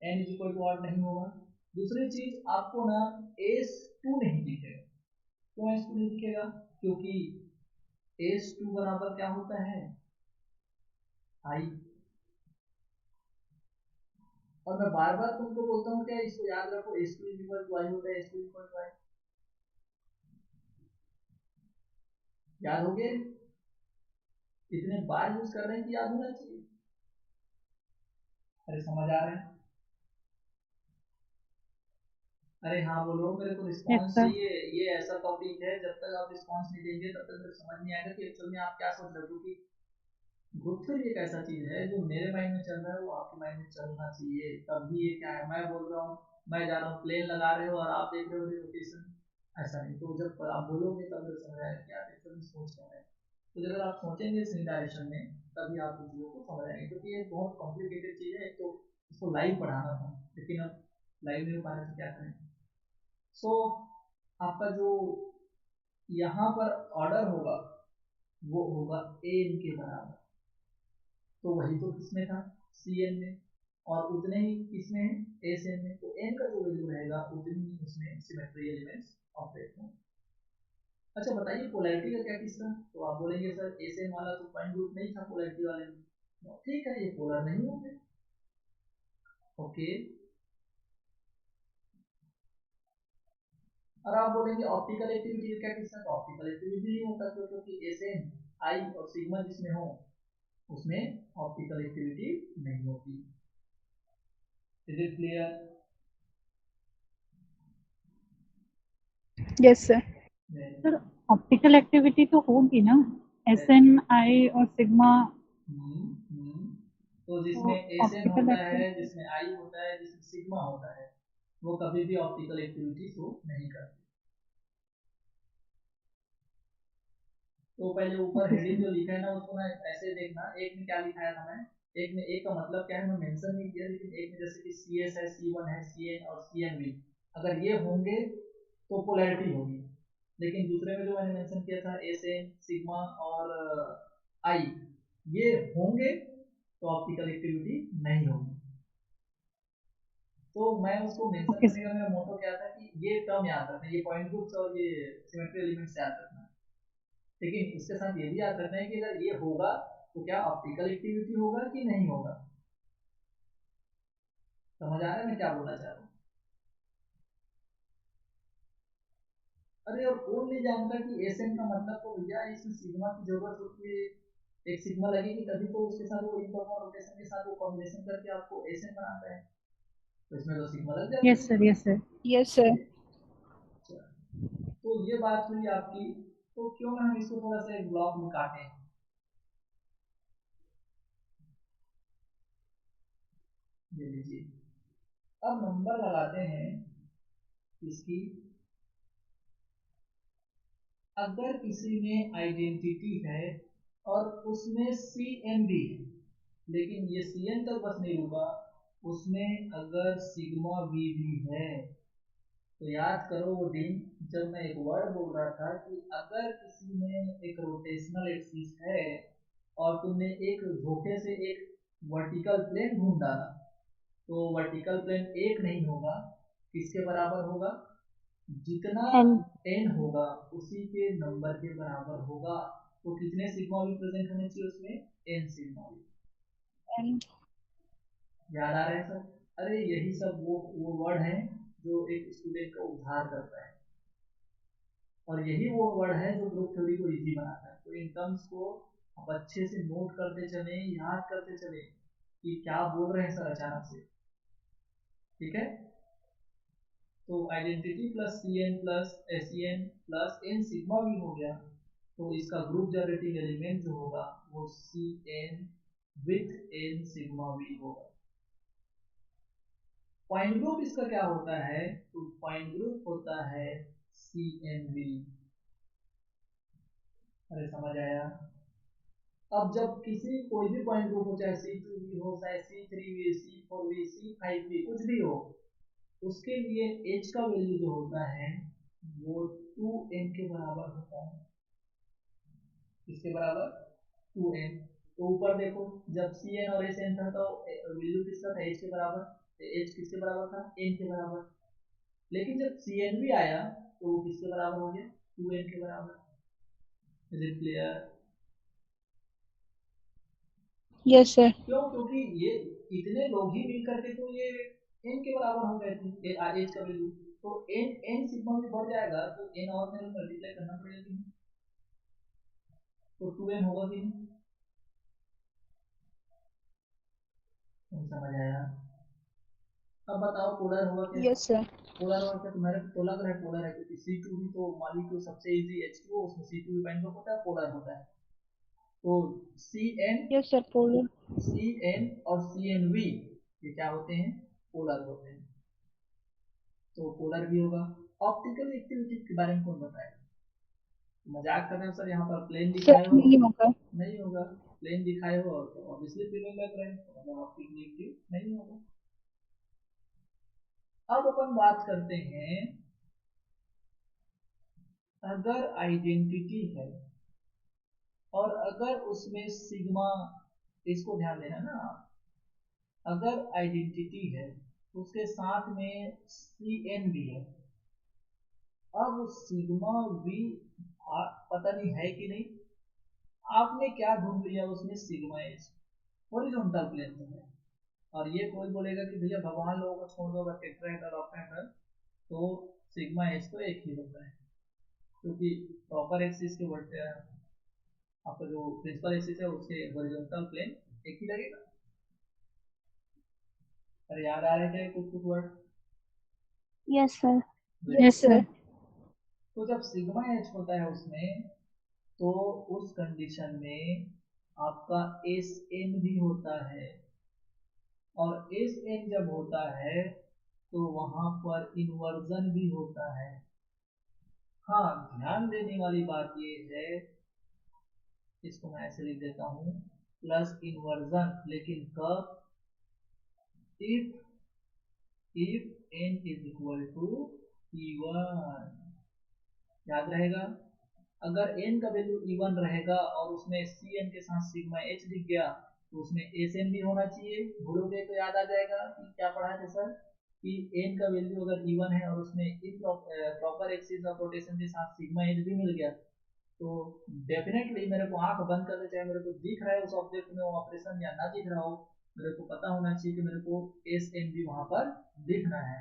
n is equal to odd नहीं होगा। दूसरी चीज, आपको ना S2 नहीं दिखेगा। क्यों S2 नहीं दिखेगा? क्योंकि S2 बराबर क्या होता है, I। और मैं बार बार तुमको बोलता हूँ क्या, इसको याद रखो, S2 is equal to I होता है, S2 इक्वल टू I, याद हो गया? इतने बार यूज कर रहे हैं कि याद होना चाहिए। अरे समझ आ रहे हैं? अरे हाँ बोलो, मेरे को रिस्पांस चाहिए। ये ऐसा टॉपिक है, जब तक आप रिस्पांस नहीं देंगे तब तक मेरे समझ नहीं आएगा कि एक्चुअल में आप क्या सोच रहे हो, क्योंकि ग्रुप थ्योरी एक ऐसा चीज है जो मेरे माइंड में चल रहा है वो आपके माइंड में चलना चाहिए, तभी ये क्या है, मैं बोल रहा हूँ, मैं जा रहा हूँ, प्लेन लगा रहे हो और आप देख रहे हो रोटेशन, ऐसा नहीं। तो जब आप बोलोगे तब मुझे समझ आएगा कि आप एक्चुअल में सोच क्या रहे हैं। तो अगर आप सोचेंगे इस डायरेक्शन में, तभी आप उन चीज़ों को समझ आएंगे, क्योंकि ये बहुत कॉम्प्लिकेटेड चीज़ है। तो इसको लाइव पढ़ाना था, लेकिन अब लाइव नहीं हो पा रहा तो क्या करें। सो आपका जो यहाँ पर ऑर्डर होगा वो होगा n के बराबर, तो वही तो किसमें था, Cn में, और उतने ही किसमें है, Sn में। तो n का जो वैल्यू रहेगा उतनी ही उसमें सिमेट्री एलिमेंट्स ऑपरेट होंगे। अच्छा बताइए, पोलैरिटी का क्या किस्सा? तो आप बोलेंगे सर Sn वाला तो पॉइंट ग्रुप नहीं था पोलैरिटी वाले में, ठीक है, ये पोलर नहीं होंगे, ओके। और आप बोलेंगे ऑप्टिकल एक्टिविटी का क्या किस्सा? तो ऑप्टिकल एक्टिविटी नहीं होता, क्योंकि Sn I और सिग्मा जिसमें हो उसमें ऑप्टिकल एक्टिविटी नहीं होती। Is it clear? Yes sir. Sir optical activity तो होगी ना, Sn I और सिग्मा। तो जिसमें Sn होता है, जिसमें I होता है, जिसमें सिग्मा होता है, वो कभी भी ऑप्टिकल एक्टिविटी शो नहीं करते। तो पहले ऊपर हेडिंग जो लिखा है ना उसको ना ऐसे देखना, एक में क्या लिखाया था मैं, एक में, एक का मतलब क्या है मैं मेंशन नहीं किया, लेकिन एक में जैसे कि CS है, C1 है, Cn और CnV, अगर ये होंगे तो पोलैरिटी होगी। लेकिन दूसरे में जो मैंने मेंशन किया था Sn, सिग्मा और आई ये होंगे तो ऑप्टिकल एक्टिविटी नहीं होगी। तो मैं उसको मेंशन Okay. करने का मेरा मोटो क्या था कि ये टर्म याद रखना, ये पॉइंट ग्रुप्स और ये सिमेट्री एलिमेंट्स याद रखना, लेकिन इसके साथ ये भी याद रखना है कि अगर ये होगा तो क्या ऑप्टिकल एक्टिविटी होगा कि नहीं होगा। समझ आ रहा है मैं क्या बोलना चाह रहा हूँ? अरे और कौन नहीं जानता कि एसएन का मतलब तो भैया इसमें सिग्मा की जरूरत होती है, एक सिग्मा लगेगी तभी तो उसके साथ वो इम्प्रॉपर रोटेशन के साथ वो कॉम्बिनेशन करके आपको एसएन बनाता है, तो इसमें तो सिग्मा लग जाती है। Yes, sir. Yes, sir. Yes, sir. अच्छा, तो ये बात हुई आपकी, तो क्यों ना हम इसको थोड़ा सा एक ब्लॉक में काटें। ये लीजिए, अब नंबर लगाते हैं इसकी। अगर किसी में आइडेंटिटी है और उसमें सी एन भी है, लेकिन ये सी एन तक बस नहीं रुका, उसमें अगर सिग्मा वी भी है, तो याद करो वो दिन जब मैं एक वर्ड बोल रहा था कि अगर किसी में एक रोटेशनल एक्सिस है और तुमने एक धोखे से एक वर्टिकल प्लेन ढूंढ डाला, तो वर्टिकल प्लेन एक नहीं होगा, किसके बराबर होगा? जितना n n होगा उसी के नंबर के बराबर होगा। तो कितने सिग्मा भी प्रेजेंट होने चाहिए उसमें? n सिग्मा भी। And याद आ रहा है सब? अरे यही सब वो वर्ड है जो एक स्टूडेंट का उद्धार करता है, और यही वो वर्ड है जो ग्रुप थ्योरी को इजी बनाता है। तो इन टर्म्स को आप अच्छे से नोट करते चले, याद करते चले कि क्या बोल रहे हैं सर अचानक से। ठीक है, तो identity plus C n plus S n plus n sigma भी हो गया, तो इसका ग्रुप जनरेटिंग एलिमेंट जो होगा वो C n with n sigma भी होगा। पॉइंट ग्रुप इसका क्या होता है? तो पॉइंट ग्रुप होता है सी एन बी। अरे समझ आया? अब जब किसी कोई भी पॉइंट ग्रुप हो, चाहे सी टू भी हो, चाहे सी थ्री भी, सी फोर भी, सी फाइव भी, कुछ भी हो, उसके लिए एच का वैल्यू जो होता है वो 2n के बराबर होता है। किसके बराबर? 2n। तो ऊपर देखो, जब Cn और Sn था तो वैल्यू किसका था? h के बराबर। h किसके बराबर था? n के बराबर। लेकिन जब Cn भी आया तो वो किसके बराबर हो गया? 2n के बराबर। Is it clear? yes, sir. क्यों? क्योंकि ये इतने लोग ही मिल करके तो ये n के बराबर हो गए थे, h का वैल्यू। तो n सिग्मा भी बढ़ जाएगा तो n और में मल्टीप्लाई करना पड़ेगा, तो 2n होगा कि नहीं? समझ आया? अब बताओ पोलर होगा कैसे? Yes, sir. पोलर होगा क्या? तुम्हारे तो लग रहा है पोलर है, क्योंकि C2 भी तो मॉलिक्यूल सबसे इजी H2O, उसमें C2 भी बाइंड होता है, पोलर होता है। तो CN Yes, sir. Polar. CN और CNV ये क्या होते हैं? पोलर होते हैं। तो पोलर भी होगा। ऑप्टिकल एक्टिविटी के बारे में कौन बताएगा? मजाक कर रहे हो सर, यहाँ पर प्लेन Sir, दिखाए हो? नहीं होगा. नहीं होगा। प्लेन दिखाए हो तो ऑब्वियसली प्लेन लग रहा है, तो मतलब ऑप्टिकल एक्टिव नहीं होगा। अब अपन बात करते हैं, अगर आइडेंटिटी है और अगर उसमें सिग्मा, इसको ध्यान देना ना, अगर आइडेंटिटी है तो उसके साथ में सी एन भी है। अब सिग्मा वी पता नहीं है कि नहीं, आपने क्या ढूंढ लिया उसमें? सिग्मा एच हॉरिजॉन्टल प्लेन में है। और ये कोई बोलेगा कि भैया भगवान लोगों को छोड़ दो, टेट्राहेड्रल ऑक्टाहेड्रल, तो सिग्मा एच तो एक ही होता है, क्योंकि प्रॉपर एक्सिस के वर्ड आपका जो प्रिंसिपल एक्सिस है उसके हॉरिजॉन्टल प्लेन एक ही लगेगा। अरे याद आ रहे थे कुछ कुछ word? yes sir Yes, sir. तो जब सिग्मा एच होता है उसमें, तो उस कंडीशन में आपका एस एन भी होता है, और एस एन जब होता है तो वहां पर इन्वर्जन भी होता है। हाँ, ध्यान देने वाली बात ये है, इसको मैं ऐसे लिख देता हूँ, प्लस इन्वर्जन, लेकिन कब? If n is equal to p1। याद रहेगा? अगर n का वैल्यू इवन रहेगा और उसमें Cn के साथ सिग्मा h दिख गया तो उसमें Sn भी होना चाहिए। भूलोगे तो याद आ जाएगा कि क्या पढ़ा थे सर, कि n का वैल्यू अगर इवन है और उसमें प्रॉपर एक्सिस ऑफ रोटेशन के साथ सिग्मा h भी मिल गया तो डेफिनेटली मेरे को आंख बंद करके, चाहे मेरे को दिख रहा है उस ऑब्जेक्ट में वो ऑपरेशन या ना दिख रहा हो, मेरे को पता होना चाहिए कि मेरे को Sn भी वहां पर दिखना है।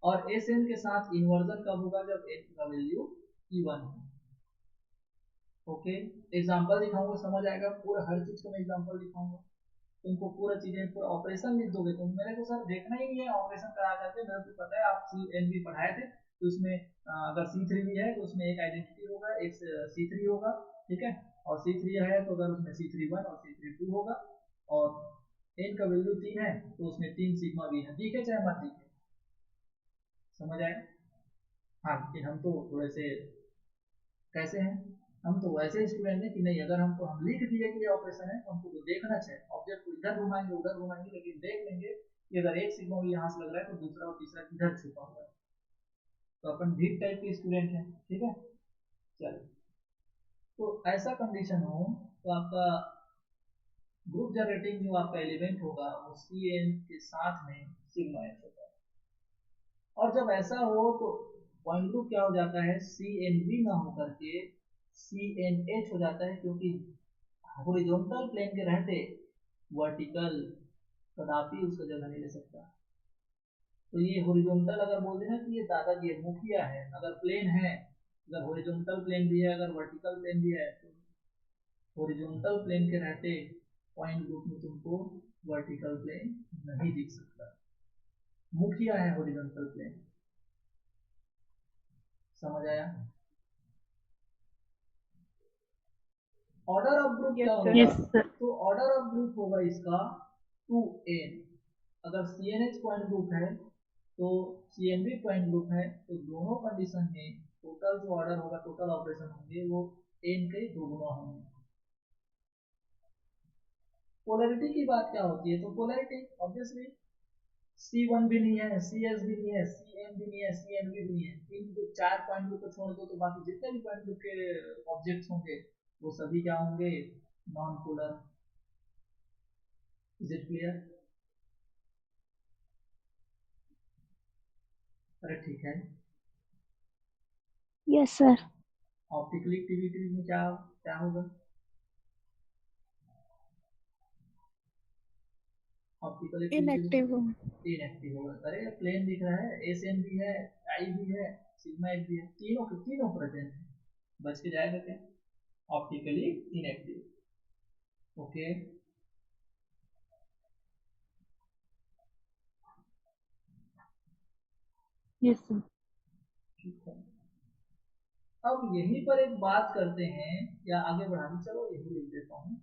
और Sn के साथ इन्वर्जन कब होगा, जब n का वैल्यू इवन हो। ओके, एग्जांपल दिखाऊंगा, समझ आएगा पूरा, हर चीज को मैं एग्जांपल दिखाऊंगा। तुमको पूरा चीजें पूरा ऑपरेशन लिख दोगे, तुम मेरे को सर देखना ही नहीं है ऑपरेशन करा करके, मेरे को पता है आप Cn भी पढ़ाए थे, तो उसमें अगर C3 भी है तो उसमें एक आइडेंटिटी होगा, एक C3 होगा, ठीक है, और C3 है तो अगर उसमें C31 और C32 होगा, और n का वैल्यू 3 है तो उसमें 3 सिग्मा भी है, दिखे चाहे मत दिखे, समझ आए। हाँ, लेकिन हम तो थोड़े से कैसे हैं, हम तो वैसे स्टूडेंट हैं कि नहीं, अगर हमको हम लिख दिए कि ये ऑपरेशन है तो हमको तो देखना चाहिए, ऑब्जेक्ट को इधर घुमाएंगे उधर घुमाएंगे, लेकिन देख लेंगे कि अगर एक सिग्मा भी यहाँ से लग रहा है तो दूसरा और तीसरा किधर छुपा हुआ है। तो अपन ढीठ टाइप के स्टूडेंट हैं, ठीक है। चलो, तो ऐसा कंडीशन हो तो आपका ग्रुप जनरेटिंग जो आपका एलिमेंट होगा वो Cn के साथ में सिग्मा h होगा, और जब ऐसा हो तो पॉइंट ग्रुप क्या हो जाता है, CnV ना हो करके CnH हो जाता है, क्योंकि हॉरिजॉन्टल प्लेन के रहते वर्टिकल कदापि उसका जगह नहीं ले सकता। तो ये हॉरिजॉन्टल अगर बोल देना कि ये दादाजी है, मुखिया है, अगर प्लेन है, अगर हॉरिजॉन्टल प्लेन भी है अगर वर्टिकल प्लेन भी है, तो हॉरिजॉन्टल प्लेन के रहते पॉइंट ग्रुप में तुमको वर्टिकल प्लेन नहीं दिख सकता, मुखिया है हॉरिजॉन्टल प्लेन, समझ आया। ऑर्डर ऑफ ग्रुप क्या Yes, sir. होगा, Yes, sir. तो ऑर्डर ऑफ ग्रुप होगा इसका 2n। अगर CnH पॉइंट ग्रुप है तो CnV पॉइंट ग्रुप है, तो दोनों कंडीशन में टोटल जो ऑर्डर होगा, टोटल ऑपरेशन होंगे वो n के दोगुना होंगे। पोलैरिटी की बात क्या होती है, तो पोलैरिटी ऑब्वियसली C1 भी नहीं है, CS भी नहीं है, Cn भी नहीं है, CnV भी नहीं है, इन जो 4 पॉइंट ग्रुप को छोड़ दो तो बाकी जितने भी पॉइंट ग्रुप के ऑब्जेक्ट्स होंगे वो सभी क्या होंगे, non polar. Is it clear? अरे ठीक है। Yes, sir. ऑप्टिकल एक्टिविटी में क्या क्या होगा, ऑप्टिकल एक्टिविटी Inactive. इनएक्टिव होगा। अरे प्लेन दिख रहा है, Sn भी है, I भी है, सिग्मा एक भी है, तीनों के तीनों प्रेजेंट है, बच के जाएगा क्या, optically inactive. Okay, Yes, sir. ठीक है। अब यहीं पर एक बात करते हैं, या आगे बढ़ाने, चलो यही लिख देता हूँ।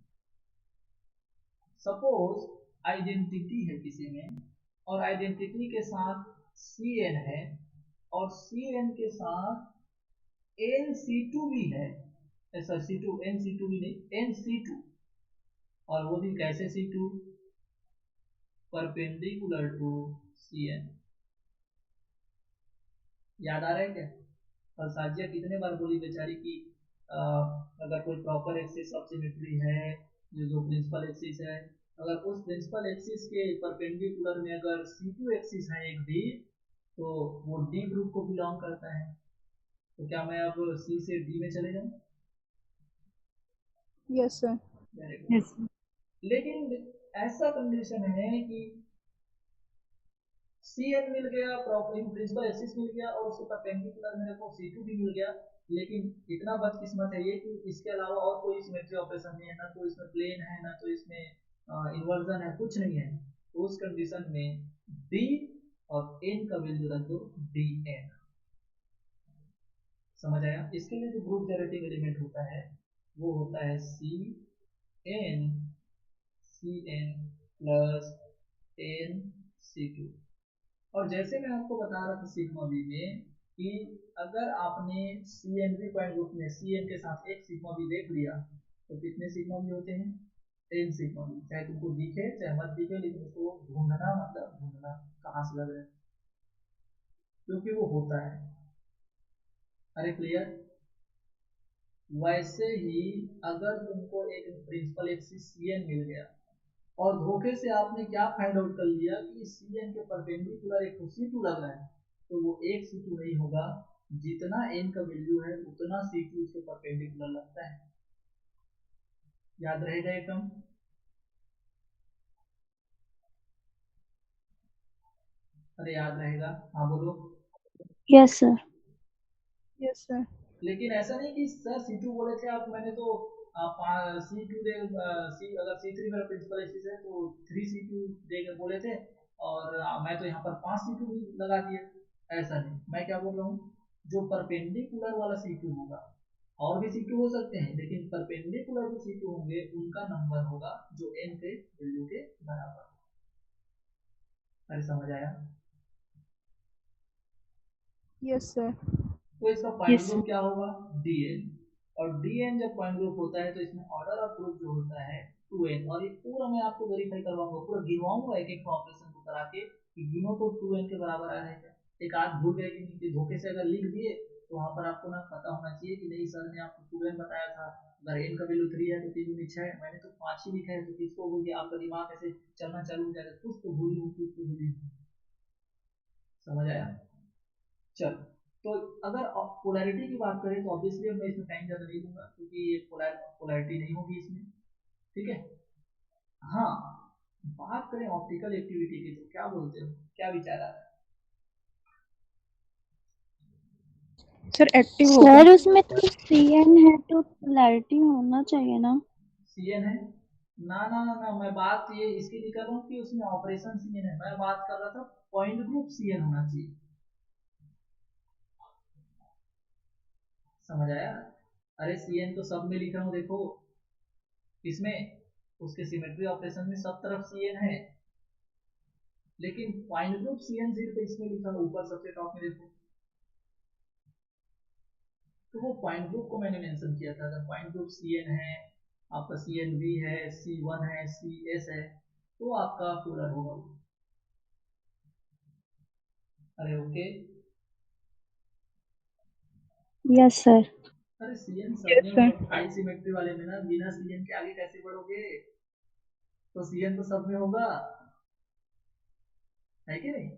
सपोज आइडेंटिटी है किसी में, और आइडेंटिटी के साथ Cn है, और Cn के साथ NC2 भी है, ऐसा C2 NC2 भी नहीं, NC2, और वो भी कैसे C2, परपेंडिकुलर टू Cn। याद आ रहा है क्या, और साजिया कितने बार बोली बेचारी कि अगर कोई प्रॉपर एक्सिस ऑफ सिमेट्री है, जो प्रिंसिपल एक्सिस है, अगर उस प्रिंसिपल एक्सिस के परपेंडिकुलर में अगर C2 एक्सिस है एक डी, तो वो डी ग्रुप को बिलोंग करता है। तो क्या मैं अब C से D में चले जाऊं? Yes, sir. Yes, sir. लेकिन ऐसा कंडीशन है कि Cn मिल गया, प्रिंसिपल एक्सिस मिल गया, और उसके परपेंडिकुलर मेरे को C2 भी मिल गया, लेकिन इतना बदकिस्मत है ये कि इसके अलावा और कोई सिमेट्री ऑपरेशन नहीं है, ना तो इसमें प्लेन है, ना तो इसमें इन्वर्जन है, कुछ नहीं है। तो उस कंडीशन में D और n का वैल्यू रख दो Dn, समझ आया। इसके लिए जो ग्रुप जनरेटिंग एलिमेंट होता है वो होता है Cn प्लस NC2। और जैसे मैं आपको बता रहा था सिग्मा बी में कि अगर आपने CnV पॉइंट ग्रुप में Cn के साथ एक सिग्मा बी देख लिया तो कितने सिग्मा बी होते हैं, 10 सिग्मा बी, चाहे तुमको दिखे चाहे मत दिखे, लेकिन उसको ढूंढना, मतलब ढूंढना कहाँ से लग रहा है, क्योंकि वो होता है। अरे क्लियर? वैसे ही अगर तुमको एक प्रिंसिपल एक्सिस Cn मिल गया और धोखे से आपने क्या फाइंड आउट कर लिया कि Cn के परपेंडिकुलर एक C2 लग रहा है, तो वो एक C2 नहीं होगा, जितना n का वैल्यू है उतना C2 उसके परपेंडिकुलर लगता है। याद रहेगा ये टर्म? अरे याद रहेगा? हाँ बोलो। Yes sir. Yes, sir. लेकिन ऐसा नहीं कि सर C2 बोले थे आप, मैंने तो C2 दे अगर C3 मेरा प्रिंसिपल एक्सिस है तो 3C2 दे के बोले थे, और मैं तो यहाँ पर 5C2 भी लगा दिया। ऐसा नहीं, मैं क्या बोल रहा हूँ, जो परपेंडिकुलर वाला C2 होगा, और भी C2 हो सकते हैं, लेकिन परपेंडिकुलर जो C2 होंगे उनका नंबर होगा जो n के वैल्यू के बराबर। अरे समझ आया? Yes, sir. तो इसका पॉइंट Yes, ग्रुप sir. क्या होगा? Dn। और Dn जब पॉइंट ग्रुप होता है तो इसमें ऑर्डर ऑफ ग्रुप जो होता है 2n, और ये पूरा मैं आपको वेरीफाई करवाऊंगा, पूरा गिनवाऊंगा एक एक ऑपरेशन को करा के कि गिनो तो 2n के बराबर आ रहा है क्या। एक आध भूल गए कि नहीं, धोखे से अगर लिख दिए तो वहां पर आपको ना पता होना चाहिए कि नहीं सर ने आपको 2n बताया था, अगर n का वैल्यू 3 है तो 3 गुनी 6 है, मैंने तो 5 ही लिखा है, तो किसको भूल गया? आपका दिमाग ऐसे चलना चालू हो जाएगा, कुछ तो भूली हूँ, कुछ तो भूली हूँ। समझ आया? चल, तो अगर पोलैरिटी की बात करें तो ऑब्वियसली अब मैं इसमें टाइम ज़्यादा नहीं दूंगा क्योंकि ये पोलैरिटी नहीं होगी इसमें, ठीक है। हाँ, बात करें ऑप्टिकल एक्टिविटी की तो क्या बोलते हो, क्या विचार आ रहा है? Sir, active होगा. सर उसमें तो CN है तो पोलैरिटी होना चाहिए ना। Cn है ना? ना ना ना, मैं बात ये इसकी नहीं कर रहा हूँ कि उसमें ऑपरेशन Cn है, मैं बात कर रहा था पॉइंट ग्रुप Cn होना चाहिए। समझ आया? अरे Cn तो सब में लिख रहा हूँ, देखो इसमें उसके सिमेट्री ऑपरेशन में सब तरफ Cn है, लेकिन पॉइंट ग्रुप Cn सिर्फ इसमें लिखा है ऊपर सबसे टॉप में, देखो तो वो पॉइंट ग्रुप को मैंने मेंशन किया था। अगर पॉइंट ग्रुप Cn है, आपका CnV है, C1 है, CS है, तो आपका पोलर होगा। अरे ओके। Yes sir. अरे Cn सब Yes, में sir. होगा, हाई सिमेट्री वाले में ना, बिना Cn के आगे कैसे बढ़ोगे? तो Cn तो सब में होगा, है कि नहीं?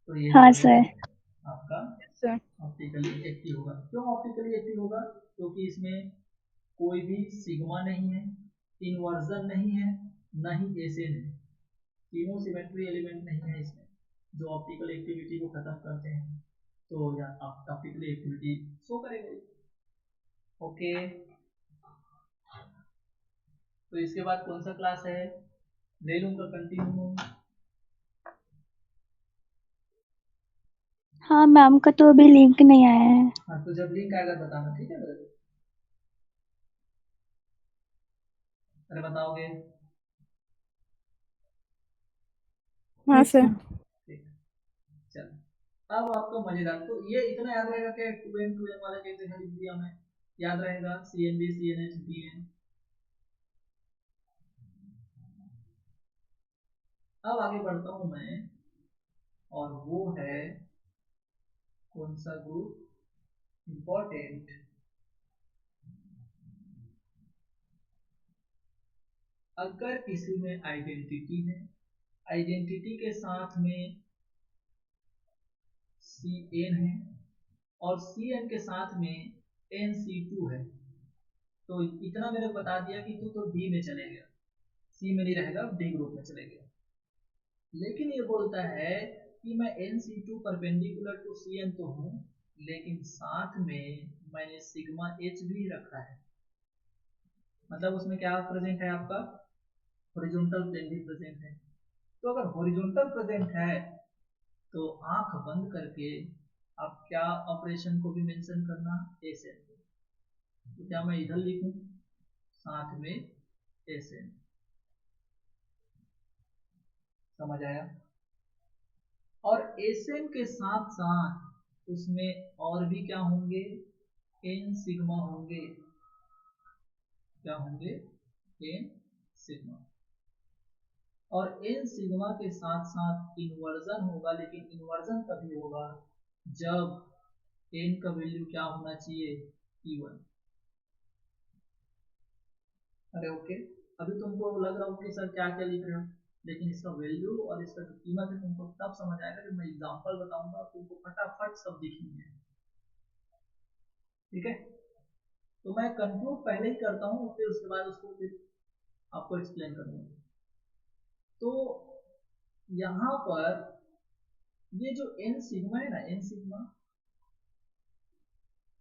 तो ये हाँ जो है सर। आपका Yes, sir. ऑप्टिकली एक्टिव होगा। क्यों ऑप्टिकली एक्टिव होगा? क्योंकि इसमें कोई भी सिग्मा नहीं है, इन्वर्जन नहीं है, ना ही एसेन है, तीनों सिमेट्री एलिमेंट नहीं है इसमें जो ऑप्टिकल एक्टिविटी को खत्म करते हैं, तो या ऑप्टिकल एक्टिविटी शो करेगा। ओके, तो इसके बाद कौन सा क्लास है? ले लूंगा कंटिन्यू। हाँ मैम का तो अभी लिंक नहीं आया है। हाँ, तो जब लिंक आएगा बताना, ठीक है मेरे को? अरे बताओगे? हाँ, Yes, sir. sir. ठीक है, चल। अब आपको मजेदार, तो ये इतना याद रहेगा कि 2n वाला कैसे लिख दिया मैं, याद रहेगा CnV CNH Dn। अब आगे बढ़ता हूँ मैं, और वो है कौन सा ग्रुप इंपॉर्टेंट? अगर किसी में आइडेंटिटी है, आइडेंटिटी के साथ में Cn है, और Cn के साथ में NC2 है, तो इतना मैंने बता दिया कि तू तो D में चले गया, C में नहीं रहेगा, D ग्रुप में चले गया। लेकिन ये बोलता है कि मैं NC2 परपेंडिकुलर टू Cn तो हूँ, लेकिन साथ में मैंने सिग्मा H भी रखा है। मतलब उसमें क्या प्रेजेंट है आपका? हॉरिजॉन्टल प्लेन भी प्रेजेंट है। तो अगर हॉरिजॉन्टल प्रेजेंट है तो आंख बंद करके आप क्या ऑपरेशन को भी मेंशन करना? एसएन। तो क्या मैं इधर लिखूं साथ में एसएन? समझ आया? और एसएन के साथ साथ उसमें और भी क्या होंगे? एन सिग्मा होंगे। क्या होंगे? N sigma. और एन सिग्मा के साथ साथ इन्वर्जन होगा, लेकिन इन्वर्जन तभी होगा जब एन का वैल्यू क्या होना चाहिए? E1। अरे ओके, अभी तुमको लग रहा हो कि सर क्या क्या लिख रहे हो, लेकिन इसका वैल्यू और इसका जो कीमत है तुमको तब समझ आएगा जब मैं एग्जांपल बताऊंगा, तुमको फटाफट सब दिखेंगे। ठीक है, तो मैं कंक्लूड पहले ही करता हूँ, फिर उसके बाद उसको फिर आपको एक्सप्लेन करूंगा। तो यहाँ पर ये जो n सिग्मा है ना, n सिग्मा,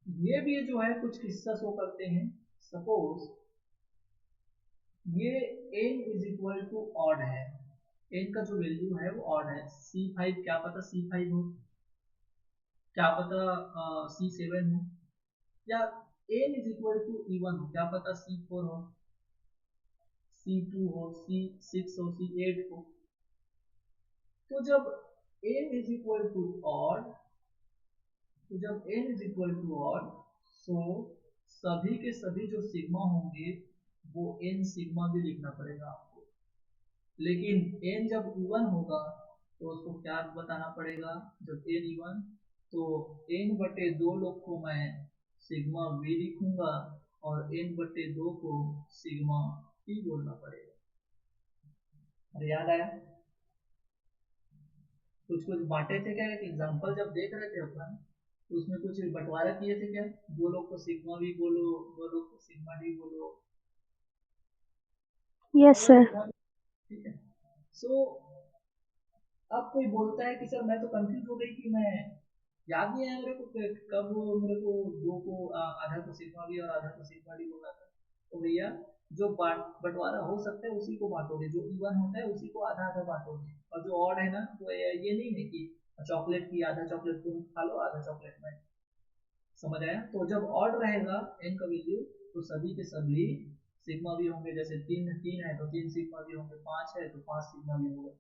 ये भी जो है कुछ किस्सा शो करते हैं। सपोज ये n is equal to odd है, n का जो वैल्यू है वो ऑड है, C5 क्या पता C5 हो, क्या पता C7 हो, या n is equal to E1 हो, क्या पता C4 हो, C2 हो, C6 हो, C8 हो। तो जब n is equal to odd, तो जब n is equal to odd, so सभी के सभी जो सिग्मा होंगे वो n सिग्मा भी लिखना पड़ेगा आपको। लेकिन n जब इवन होगा तो उसको क्या बताना पड़ेगा, जब n इवन तो n बटे 2 लोग को मैं सिग्मा v लिखूंगा और n बटे 2 को सिग्मा p बोलना पड़ेगा। अरे याद आया, कुछ कुछ बांटे थे क्या, एक एग्जांपल जब देख रहे थे अपन तो उसमें कुछ बंटवारा किए थे क्या, 2 लोग को सिग्मा v बोलो, 2 लोग को सिग्मा d बोलो। Yes sir. ठीक है, सो अब कोई बोलता है कि सर मैं तो कंफ्यूज हो गई कि मैं याद नहीं आया मेरे को कब मेरे को 2 को आधा को सिग्मा भी और आधा को सिग्मा डी बोला था। तो भैया जो बंटवारा हो सकता है उसी को बांटोगे, जो इवन होता है उसी को आधा आधा बांटोगे, और जो ऑड है ना तो ये नहीं है कि चॉकलेट की आधा चॉकलेट तुम खा लो आधा चॉकलेट में। समझ आया, तो जब ऑड रहेगा n का वैल्यू तो सभी के सभी सिग्मा भी होंगे, जैसे 3 है तो 3 सिग्मा भी होंगे, 5 है तो 5 सिग्मा भी होगा।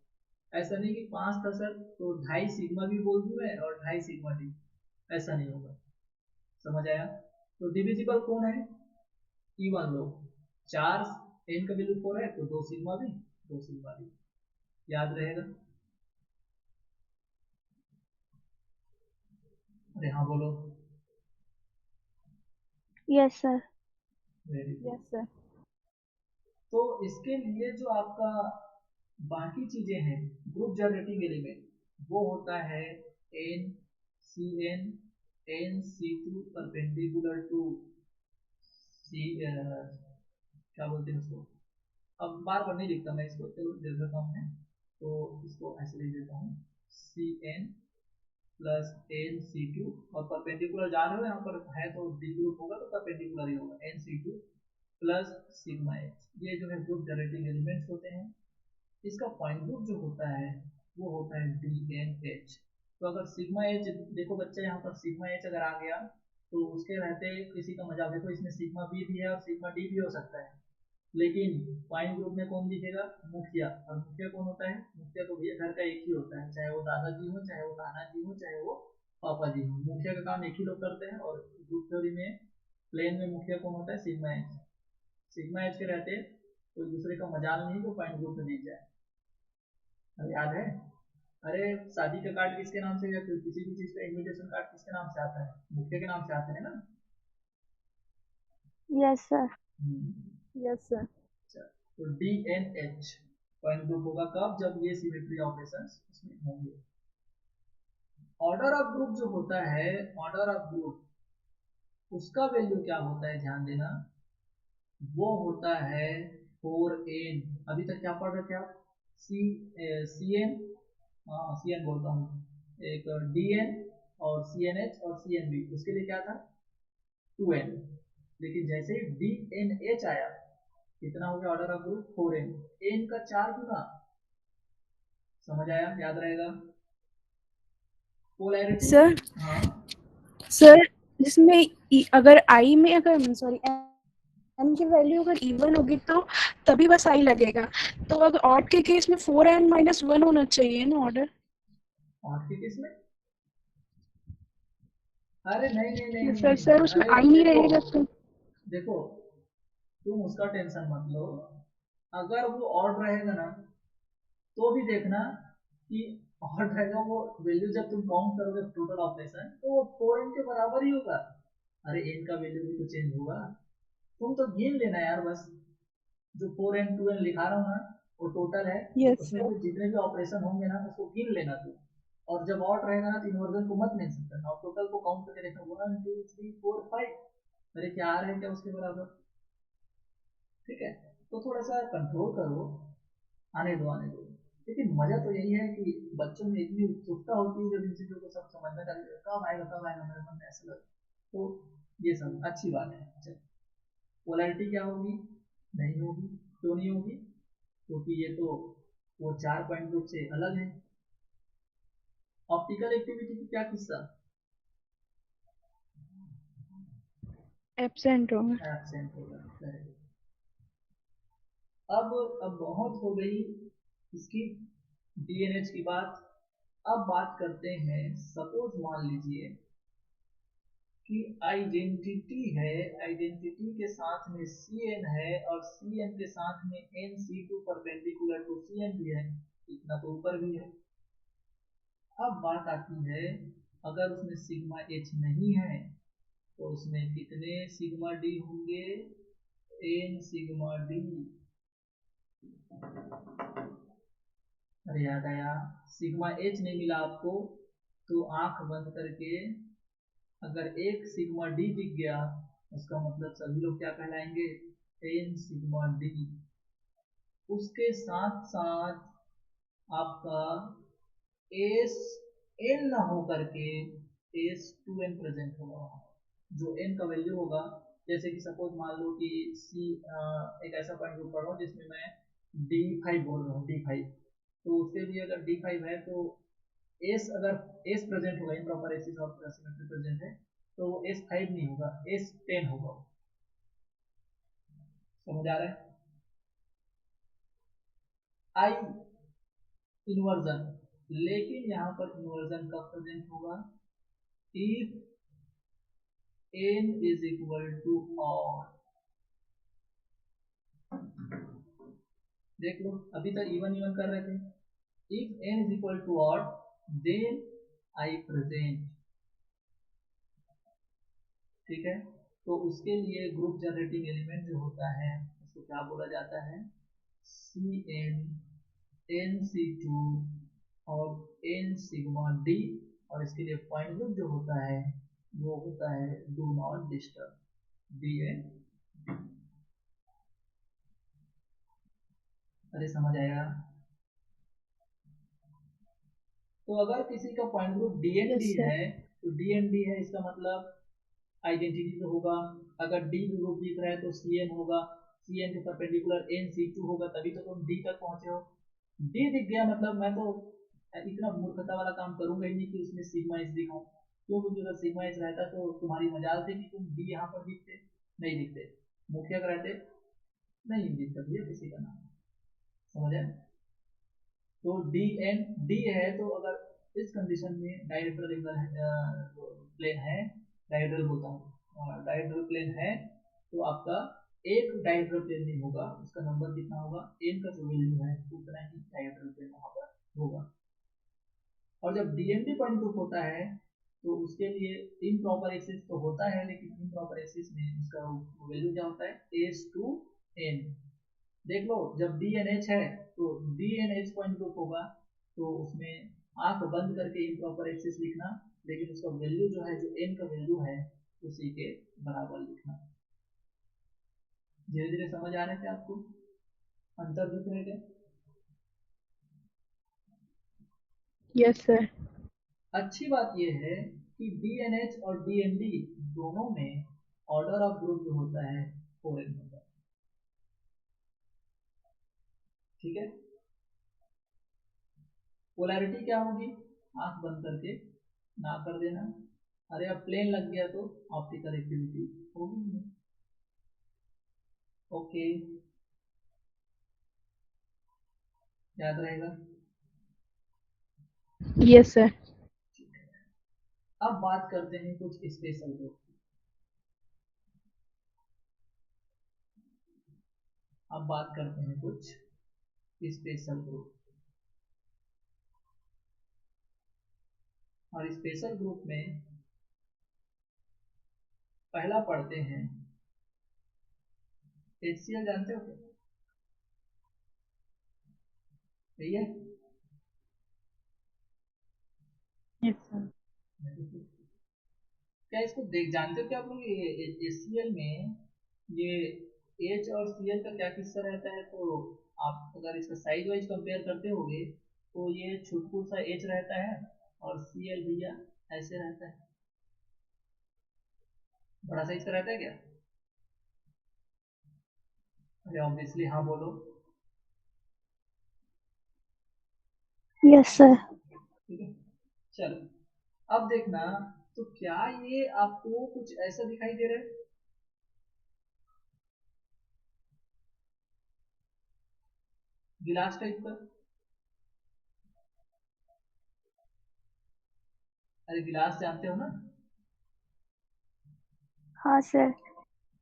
ऐसा नहीं कि 5 था सर तो 2.5 सिग्मा भी बोल दूं मैं और 2.5 सिग्मा डी, ऐसा नहीं होगा। समझ आया, तो डिविजिबल कौन है, E1 लो, 4 n का वैल्यू 4 है तो 2 सिग्मा भी 2 सिग्मा डी, याद रहेगा। अरे हाँ बोलो। Yes sir. Very good. Yes, sir. तो इसके लिए जो आपका बाकी चीजें हैं, ग्रुप जनरेटिंग एलिमेंट, वो होता है NCN NC2 परपेंडिकुलर टू सी, क्या बोलते हैं उसको, अब बार बार नहीं लिखता मैं इसको, चलो दे देता हूँ मैं, तो इसको ऐसे लिख देता हूँ CN प्लस NC2 और परपेंडिकुलर जा रहे हो यहाँ पर है तो डी ग्रुप होगा तो परपेंडिकुलर ही होगा, NC2 प्लस सिग्मा एच, ये जो है ग्रुप जनरेटिंग एलिमेंट्स होते हैं। इसका पॉइंट ग्रुप जो होता है वो होता है DNH। तो अगर सिग्मा एच, देखो बच्चा यहाँ पर सिग्मा एच अगर आ गया तो उसके रहते किसी का मजाक, देखो इसमें सिग्मा बी भी है और सिग्मा डी भी हो सकता है, लेकिन पॉइंट ग्रुप में कौन दिखेगा, मुखिया। और मुखिया कौन होता है, मुखिया तो भैया घर का एक ही होता है, चाहे वो दादाजी हो, चाहे वो नाना जी हो, चाहे वो पापा जी हो, मुखिया का काम एक ही लोग करते हैं। और ग्रुप थ्योरी में प्लेन में मुखिया कौन होता है, सिग्मा एच। सिग्मा एच के रहते कोई दूसरे का मजाल नहीं तो पॉइंट ग्रुप में दिख जाए। अब याद है, अरे शादी का कार्ड किसके नाम से, या फिर किसी भी चीज का इनविटेशन कार्ड किसके नाम से आता है, मुखिया के नाम से आता है ना। Yes sir. Yes, sir. अच्छा, तो DNH पॉइंट ग्रुप होगा कब, जब ये सिमेट्री ऑपरेशंस उसमें होंगे। ऑर्डर ऑफ ग्रुप जो होता है, ऑर्डर ऑफ ग्रुप उसका वैल्यू क्या होता है, ध्यान देना, वो होता है 4n। अभी तक क्या पढ़ रहे थे आप, CN, हाँ CN बोलता हूँ, एक DN और CNH और CNB, उसके लिए क्या था 2n। लेकिन जैसे ही DNH आया कितना हो गया order of group 4n, n का 4 गुना। समझ आया, याद रहेगा पोलैरिटी। Sir, हाँ sir, जिसमें अगर I में अगर सॉरी n की वैल्यू अगर इवन होगी तो तभी बस I लगेगा, तो अगर ऑड के केस में 4n - 1 होना चाहिए ना ऑर्डर। और के किस में, अरे नहीं नहीं नहीं नहीं सर नहीं, उसमें अरे I नहीं देखो रहेगा तो। देखो, तुम उसका टेंशन मत लो, अगर वो ऑड रहेगा ना तो भी देखना कि ऑड रहेगा, वो वैल्यू जब तुम काउंट करोगे टोटल ऑपरेशन तो वो 4n के बराबर ही होगा। अरे n का वैल्यू भी तो चेंज होगा, तुम तो गिन लेना यार बस। जो 4n 2n लिखा रहा हूँ ना वो टोटल है, यस उसमें सर। जो जितने भी ऑपरेशन होंगे ना उसको गिन लेना तू। और जब ऑड रहेगा ना तो इन्वर्जन को मत मेंशन करना, और टोटल को काउंट करके देखना 1 2 3 4 5, मेरे क्या आ रहा है क्या उसके बराबर। ठीक है, तो थोड़ा सा कंट्रोल करो, आने दो आने दो। लेकिन मजा तो यही है कि बच्चों में इतनी उत्सुकता होती है जब इन चीजों को सब समझना चाहिए, कब आएगा मेरे मन में ऐसा लगता है। तो ये सब अच्छी बात है। चलो, पोलैरिटी क्या होगी, नहीं होगी, क्यों नहीं होगी, क्योंकि ये तो वो 4 पॉइंट ग्रुप से अलग है। ऑप्टिकल एक्टिविटी की क्या किस्सा, एब्सेंट होगा। एब्सेंट होगा। Correct। अब बहुत हो गई इसकी डीएनएच की बात। अब बात करते हैं, सपोज मान लीजिए कि आइडेंटिटी है, आइडेंटिटी के साथ में सी एन है और सी एन के साथ में n C two perpendicular to C n भी है, इतना तो ऊपर भी है। अब बात आती है, अगर उसमें सिग्मा एच नहीं है तो उसमें कितने सिग्मा डी होंगे, एन सिग्मा डी। अरे याद आया, सिग्मा एच नहीं मिला आपको तो आंख बंद करके अगर एक सिग्मा डी दिख गया उसका मतलब सभी लोग क्या कहलाएंगे, एन सिग्मा डी। उसके साथ साथ आपका एस एन ना हो करके एस टू एन प्रेजेंट होगा वहाँ। जो एन का वैल्यू होगा, जैसे कि सपोज मान लो कि सी एक ऐसा पॉइंट ग्रुप पढ़ रहा हूँ जिसमें मैं D5 बोल रहा हूँ, D5, तो उसके लिए अगर D5 है तो एस अगर एस प्रेजेंट होगा, इम्प्रॉपर एसिस और सिमेट्री प्रेजेंट है तो वो S5 नहीं होगा, S10 होगा। समझ आ रहा है। आई इन्वर्जन, लेकिन यहाँ पर इन्वर्जन कब प्रेजेंट होगा, if n is equal to odd. देख लो, अभी तक इवन इवन कर रहे थे, if n is equal to odd then i present. ठीक है, तो उसके लिए ग्रुप जनरेटिंग एलिमेंट जो होता है उसको क्या बोला जाता है, C n, n C two और एन सिग्मा डी। और इसके लिए पॉइंट ग्रुप जो होता है वो होता है do not disturb, D n. अरे समझ आएगा। तो अगर किसी का point group D n yes D sir. है तो डी एन डी है, इसका मतलब आइडेंटिटी तो होगा। अगर डी ग्रुप दिख रहा है तो सी एन होगा, सी एन के परपेंडिकुलर एन सी टू होगा, तभी तो तुम डी तक पहुंचे हो। डी दिख गया मतलब मैं तो इतना मूर्खता वाला काम करूंगा ही नहीं कि उसमें सिग्मा एच दिखाऊं। क्यों, क्योंकि अगर सिग्मा एच रहता तो तुम्हारी मजाल थी कि तुम डी यहाँ पर दिखते, नहीं दिखते। मुखिया रहते, नहीं दिखता भैया किसी का नाम। समझ आए। तो डी एन डी है तो अगर इस कंडीशन में डायरेक्ट्रल प्लेन है, डायरेक्ट्रल बोलता हूँ, डायरेक्ट्रल प्लेन है तो आपका एक डायरेक्ट्रल प्लेन नहीं होगा, उसका नंबर कितना होगा, एन का जो वैल्यू है उतना ही डायरेक्ट्रल प्लेन वहां पर होगा। और जब डीएनडी पॉइंट ग्रुप होता है तो उसके लिए इम्प्रॉपर एक्सिस तो होता है, लेकिन इम्प्रॉपर एक्सिस में उसका वैल्यू क्या होता है, एस टू एन। देख लो, जब डी एन एच है तो D n h point group होगा तो उसमें आंख बंद करके इम्प्रॉपर एक्सिस लिखना, लेकिन उसका वैल्यू जो है, जो एन का वैल्यू है उसी के बराबर लिखना। धीरे धीरे समझ आ रहे थे आपको, अंतर दिख रहे थे। Yes sir. अच्छी बात यह है कि डीएनएच और डीएनडी दोनों में ऑर्डर ऑफ ग्रुप जो होता है 4n होता है। ठीक है, पोलैरिटी क्या होगी, आंख बंद करके ना कर देना। अरे अब प्लेन लग गया तो ऑप्टिकल एक्टिविटी होगी नहीं। ओके, याद रहेगा। Yes sir. अब बात करते हैं कुछ स्पेशल ग्रुप। अब बात करते हैं कुछ स्पेशल ग्रुप। और स्पेशल ग्रुप में पहला पढ़ते हैं, HCl जानते हो क्या? सही है। Yes, sir. क्या इसको देख जानते हो क्या आप लोग? HCl में ये H और Cl का क्या किस्सा रहता है? तो आप अगर इसका साइज वाइज कंपेयर करते होगे तो ये छुटपुट सा H रहता है और Cl भैया ऐसे रहता है। बड़ा साइज का रहता है क्या? अरे ऑब्वियसली हाँ बोलो। Yes sir. ठीक है, चलो अब देखना, तो क्या ये आपको कुछ ऐसा दिखाई दे रहा है? गिलास टाइप का? अरे गिलास जानते हो ना? हाँ सर।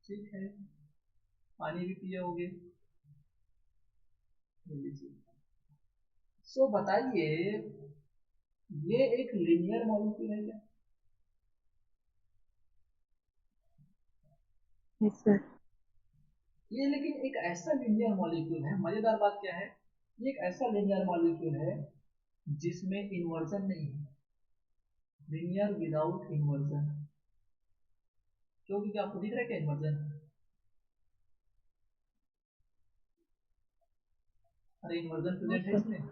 ठीक है, पानी भी पिए होगे। सो बताइए, ये एक लीनियर मॉलिक्यूल है क्या? Yes, sir. ये लेकिन एक ऐसा लीनियर मॉलिक्यूल है, मजेदार बात क्या है, ये एक ऐसा लीनियर मॉलिक्यूल है जिसमें इन्वर्जन नहीं है, लीनियर विदाउट इन्वर्जन। क्योंकि आपको दिख रहा है क्या इन्वर्जन? अरे इन्वर्जन प्रेजेंट है इसमें?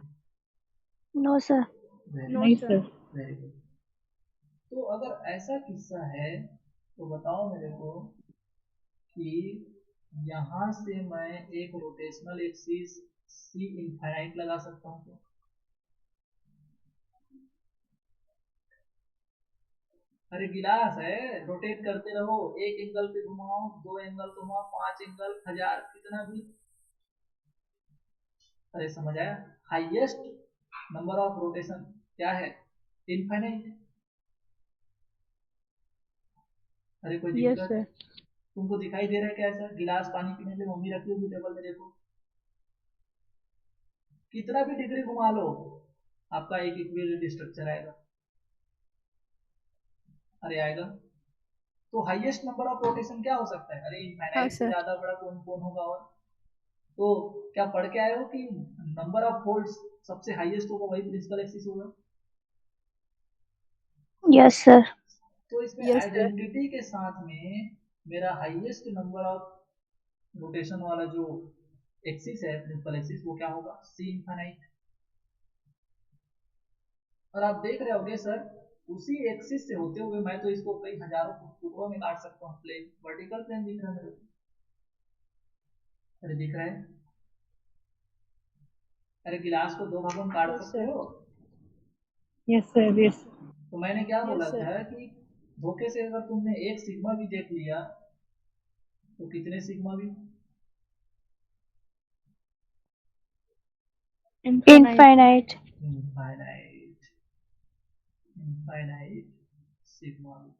No sir. नो नहीं, सर। sir. Very good. तो अगर ऐसा किस्सा है तो बताओ मेरे को कि यहाँ से मैं एक रोटेशनल एक्सिस C इनफाइनाइट लगा सकता हूँ क्या? अरे गिलास है, रोटेट करते रहो, एक एंगल पे घुमाओ, दो एंगल घुमाओ, 5 एंगल, 1000, कितना भी। अरे समझ आया? हाईएस्ट नंबर ऑफ रोटेशन क्या है? इनफाइनाइट। अरे कोई यस दिक्कत? सर। तुमको दिखाई दे रहा है क्या ऐसा? गिलास पानी पीने के लिए मम्मी रखी होगी टेबल में, देखो कितना भी डिग्री घुमा लो आपका एक इक्विवेलेंट स्ट्रक्चर आएगा। अरे आएगा। तो हाईएस्ट नंबर ऑफ रोटेशन क्या हो सकता है? अरे हाँ इनफाइनाइट से सर। ज्यादा बड़ा कौन कौन होगा? और तो क्या पढ़ के आए हो कि नंबर ऑफ फोल्ड्स सबसे हाईएस्ट होगा वही प्रिंसिपल एक्सिस होगा? Yes sir. तो इसमें यस सर। आइडेंटिटी के साथ में मेरा हाईएस्ट नंबर ऑफ रोटेशन वाला जो एक्सिस है, प्रिंसिपल एक्सिस, वो क्या होगा? C infinite. और आप देख रहे होगे सर, उसी एक्सिस से होते हुए मैं तो इसको कई हजारों टुकड़ों में काट सकता हूँ। प्लेन, वर्टिकल प्लेन दिख रहा है मेरे को? अरे दिख रहा है। अरे गिलास को दो भागों में काट यस सकते सर। हो? Yes, sir. Yes. तो मैंने क्या बोला यस सर। था कि धोखे से अगर तुमने एक सिग्मा भी देख लिया तो कितने सिग्मा भी? इनफाइनाइट। इनफाइनाइट, इनफाइनाइट सिग्मा भी।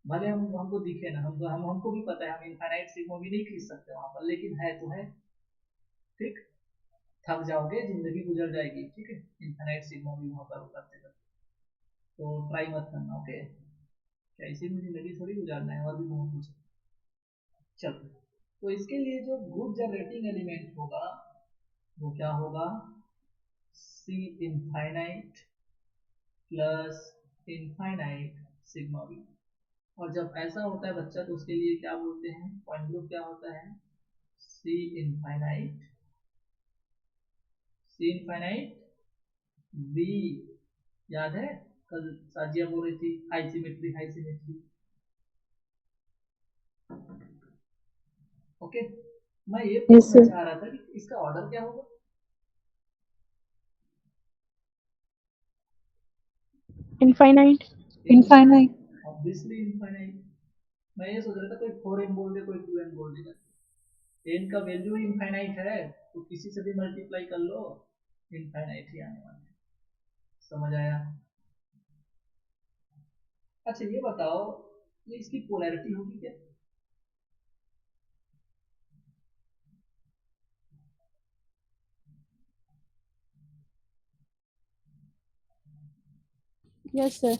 भले हमको दिखे ना, हमको भी पता है हम इनफाइनाइट सिग्मा भी नहीं खींच सकते वहां पर, लेकिन है तो है। ठीक, थक जाओगे, जिंदगी गुजर जाएगी। ठीक है, इनफाइनाइट सिग्मा भी वहां पर करते करते, तो ट्राई मत करना। ओके, क्या इसी में जिंदगी थोड़ी गुजारना है, और भी बहुत कुछ है। चलो, तो इसके लिए जो ग्रुप जनरेटिंग एलिमेंट होगा वो क्या होगा? C infinite plus infinite sigma B. और जब ऐसा होता है बच्चा तो उसके लिए क्या बोलते हैं? पॉइंट ग्रुप क्या होता है? सी इनफाइनाइट, सी इनफाइनाइट बी। याद है कल साजिया बोल रही थी high symmetry, high symmetry. Okay, मैं ये Yes, पूछना sir. चाह रहा था कि इसका ऑर्डर क्या होगा? इनफाइनाइट। Infinite. Obviously infinite. मैं ये सोच रहा था कोई 4n बोल दे, कोई 2n बोल देगा। n का वैल्यू ही इनफाइनाइट है तो किसी से भी मल्टीप्लाई कर लो, इनफाइनाइट ही आने वाला है। समझ आया? अच्छा ये बताओ, ये इसकी पोलैरिटी होगी क्या? Yes sir.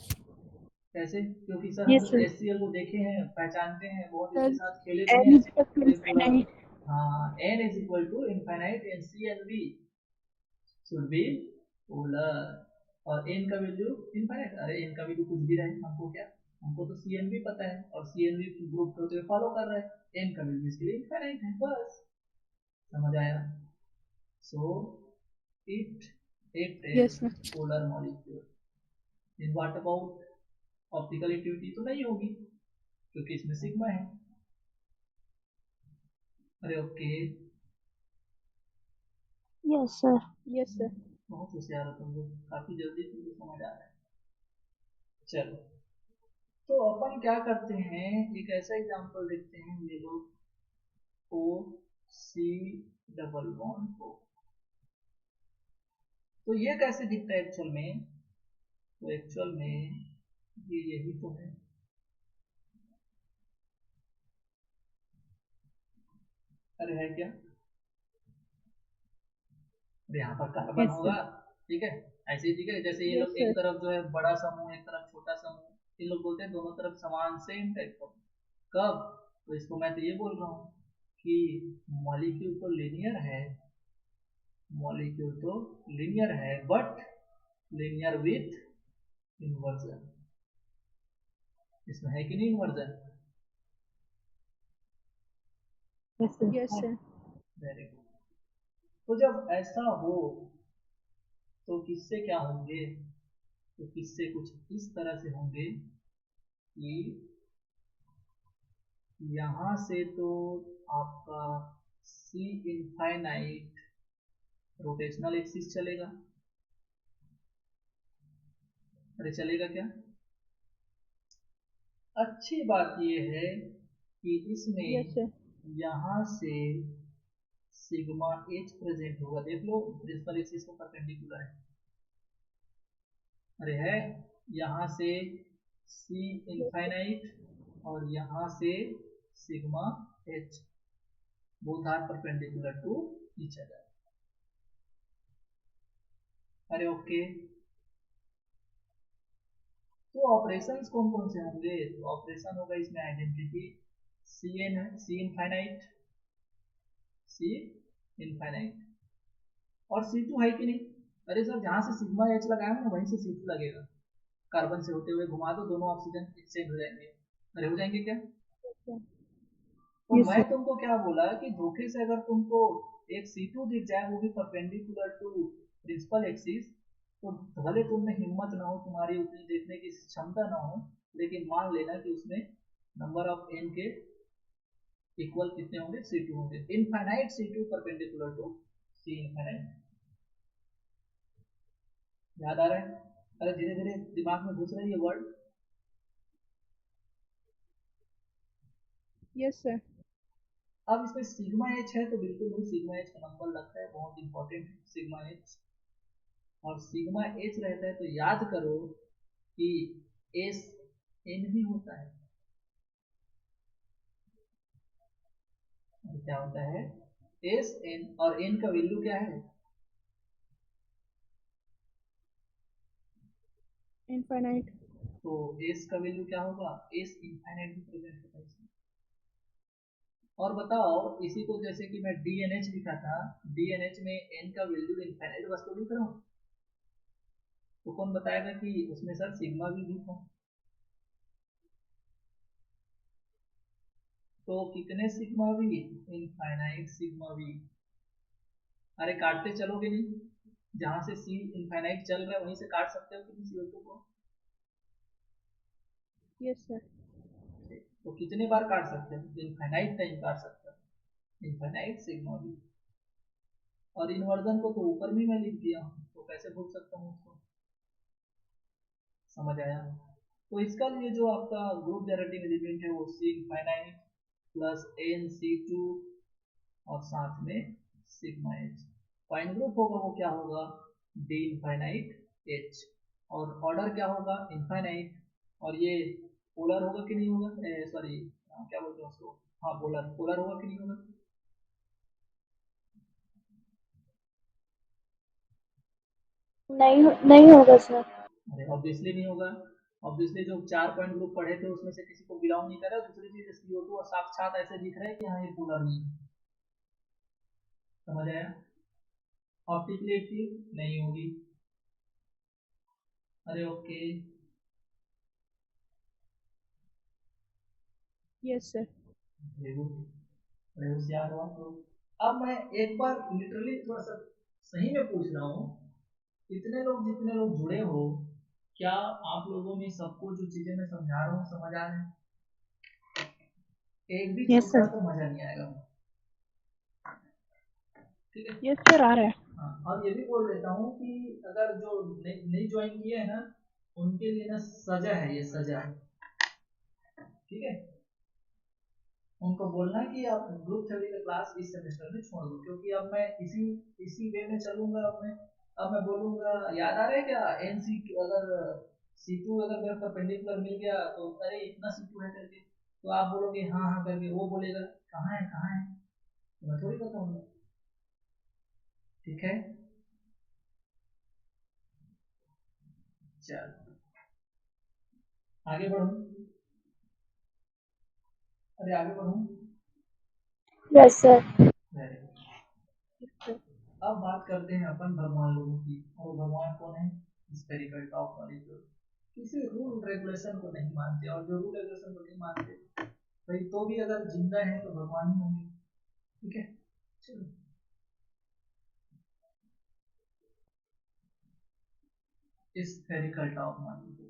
कैसे? क्योंकि सर हम Yes, लोग sir. HCl को देखे हैं, पहचानते हैं, बहुत सर इसके साथ खेले भी n हैं, is equal to तो एक बोला infinite. हाँ n is equal to infinite NCNV should be polar और n का वैल्यू इनफाइनाइट। अरे n का वैल्यू कुछ भी रहे, हमको क्या, हमको तो CNV पता है और CNV ग्रुप को तो फॉलो कर रहा है, n का वैल्यू इसके लिए इनफाइनाइट है, बस समझ आया। So it it Yes, is sir. Polar molecule. In what about optical activity? तो नहीं होगी क्योंकि इसमें सिग्मा है। अरे okay, Yes, sir. Yes, sir. बहुत होशियार हो तुम लोग, काफी जल्दी तुमको समझ आ रहा है। चलो, तो अपन क्या करते हैं, एक ऐसा एग्जांपल देखते हैं, ये लोग ओ सी डबल बॉन्ड को, तो ये कैसे दिखता है एक्चुअल में? तो एक्चुअल में ये यही तो है। अरे है क्या? अरे यहाँ पर कार्बन Yes, होगा, sir. ठीक है, ऐसे ही ठीक है। जैसे ये Yes, लोग एक sir. तरफ जो है बड़ा समूह, एक तरफ छोटा समूह, इन लोग बोलते हैं दोनों तरफ समान सेम टाइप का। कब? तो इसको मैं तो ये बोल रहा हूँ कि मॉलिक्यूल तो लीनियर है, मॉलिक्यूल तो लीनियर है, बट लीनियर विथ इन्वर्जन। इसमें है कि नहीं inversion? Yes, sir. Yes, sir. Very good. तो जब ऐसा हो तो किससे क्या होंगे? तो किससे कुछ इस तरह से होंगे कि यहाँ से तो आपका सी इनफाइनाइट रोटेशनल एक्सिस चलेगा। अरे चलेगा क्या? अच्छी बात ये है कि Yes, इसमें sir. यहाँ से सिग्मा एच प्रेजेंट होगा, देख लो प्रिंसिपल एक्सिस को परपेंडिकुलर है। अरे है, यहाँ से सी इनफाइनाइट और यहाँ से sigma h, both are perpendicular to each other. अरे ओके, तो ऑपरेशंस कौन कौन से होंगे? तो ऑपरेशन होगा इसमें आइडेंटिटी सी एन है, सी इनफाइनाइट, सी इनफाइनाइट और C2 है कि नहीं? अरे सर जहाँ से सिग्मा एच लगाया ना वहीं से C2 लगेगा, कार्बन से होते हुए घुमा दो, दोनों ऑक्सीजन एक्सचेंज हो जाएंगे। अरे हो जाएंगे क्या? तो Yes, मैं sir. तुमको क्या बोला कि धोखे से अगर तुमको एक C2 दिख जाए, वो भी परपेंडिकुलर टू प्रिंसिपल एक्सिस, तो भले तुम में हिम्मत ना हो, तुम्हारी उतनी देखने की क्षमता ना हो, लेकिन मान लेना कि उसमें नंबर ऑफ n के इक्वल कितने होंगे? C2 होंगे, infinite C2 perpendicular to C infinite. याद आ रहा है? अरे धीरे धीरे दिमाग में घुस रही है वर्ड। Yes, sir. अब इसमें सिग्मा एच है तो बिल्कुल भी सिग्मा एच का नंबर लगता है, बहुत इंपॉर्टेंट है सिग्मा एच। और सिग्मा एच रहता है तो याद करो कि एस एन भी होता है। और क्या होता है? एस एन, और एन का वैल्यू क्या है? Infinite. तो एस का वैल्यू क्या होगा? एस इनफाइनाइट भी प्रेजेंट होता है इसमें। और बताओ, इसी को जैसे कि मैं डीएनएच लिखा था, डीएनएच में एन का वैल्यू इनफाइनाइट बस तो लिख रहा हूँ, तो कौन बताएगा कि उसमें सर सिग्मा भी था? तो कितने सिग्मा भी? इनफाइनाइट सिग्मा भी। अरे काटते चलोगे नहीं, जहां से सी इनफाइनाइट चल रहा है वहीं से काट सकते हो कि नहीं CO2 को? Yes, sir. तो कितने बार काट सकते हो? इनफाइनाइट टाइम काट सकते हो, इनफाइनाइट सिग्मा भी। और इन्वर्जन को तो ऊपर भी मैं लिख दिया हूँ, तो कैसे भूल सकता हूँ उसको? समझ आया? तो इसका लिए जो आपका ग्रुप जनरेटिंग एलिमेंट है वो सी इनफाइनाइट प्लस NC2 और साथ में सिग्मा एच। पॉइंट ग्रुप होगा वो क्या होगा? D infinite H. और ऑर्डर क्या होगा? इनफाइनाइट। और ये पोलर होगा कि नहीं होगा? सॉरी, क्या बोलते हैं उसको, हाँ पोलर, पोलर होगा कि नहीं होगा? नहीं होगा सर। अरे ऑब्वियसली नहीं होगा, ऑब्वियसली जो 4 पॉइंट ग्रुप पढ़े थे उसमें से किसी को बिलोंग नहीं कर रहा है। दूसरी चीज CO2 साक्षात ऐसे दिख रहा है कि हाँ ये पोलर नहीं है। समझ आया? ऑप्टिकली एक्टिव नहीं होगी। अरे okay, yes sir. Very good, बड़े होशियार हो आप लोग। अब मैं एक बार लिटरली थोड़ा सा सही में पूछ रहा हूँ, इतने लोग जितने लोग जुड़े हो, क्या आप लोगों में सबको जो चीजें मैं समझा रहा हूँ समझ आ रहे हैं? एक भी Yes, छूट sir. रहा तो मजा नहीं आएगा। ठीक है? यस सर, आ रहा है। हाँ, और ये भी बोल देता हूँ कि अगर जो नहीं ज्वाइन किए हैं ना, उनके लिए ना सजा है, ये सजा। ठीक है? उनको बोलना कि आप ग्रुप थ्योरी का क्लास इस सेमेस्टर में छोड़ दो, क्योंकि अब मैं इसी वे में चलूंगा। अब मैं बोलूंगा, याद आ रहा है क्या NC2? अगर C2 अगर मेरा परपेंडिकुलर मिल गया तो अरे इतना C2 है करके, तो आप बोलोगे हाँ हाँ करके, वो बोलेगा कहाँ है कहाँ है, तो मैं थोड़ी बताऊंगा। ठीक है? चल आगे बढ़ूं? अरे आगे बढ़ूं? Yes sir. Very good. अब बात करते हैं अपन भगवान लोगों की। और भगवान कौन है? Spherical top molecule. किसी रूल रेगुलेशन को नहीं मानते, और जो रूल रेगुलेशन को नहीं मानते भाई, तो भी अगर जिंदा है तो भगवान ही होंगे। ठीक है, चलो। स्फेरिकल टॉप मॉलिक्यूल,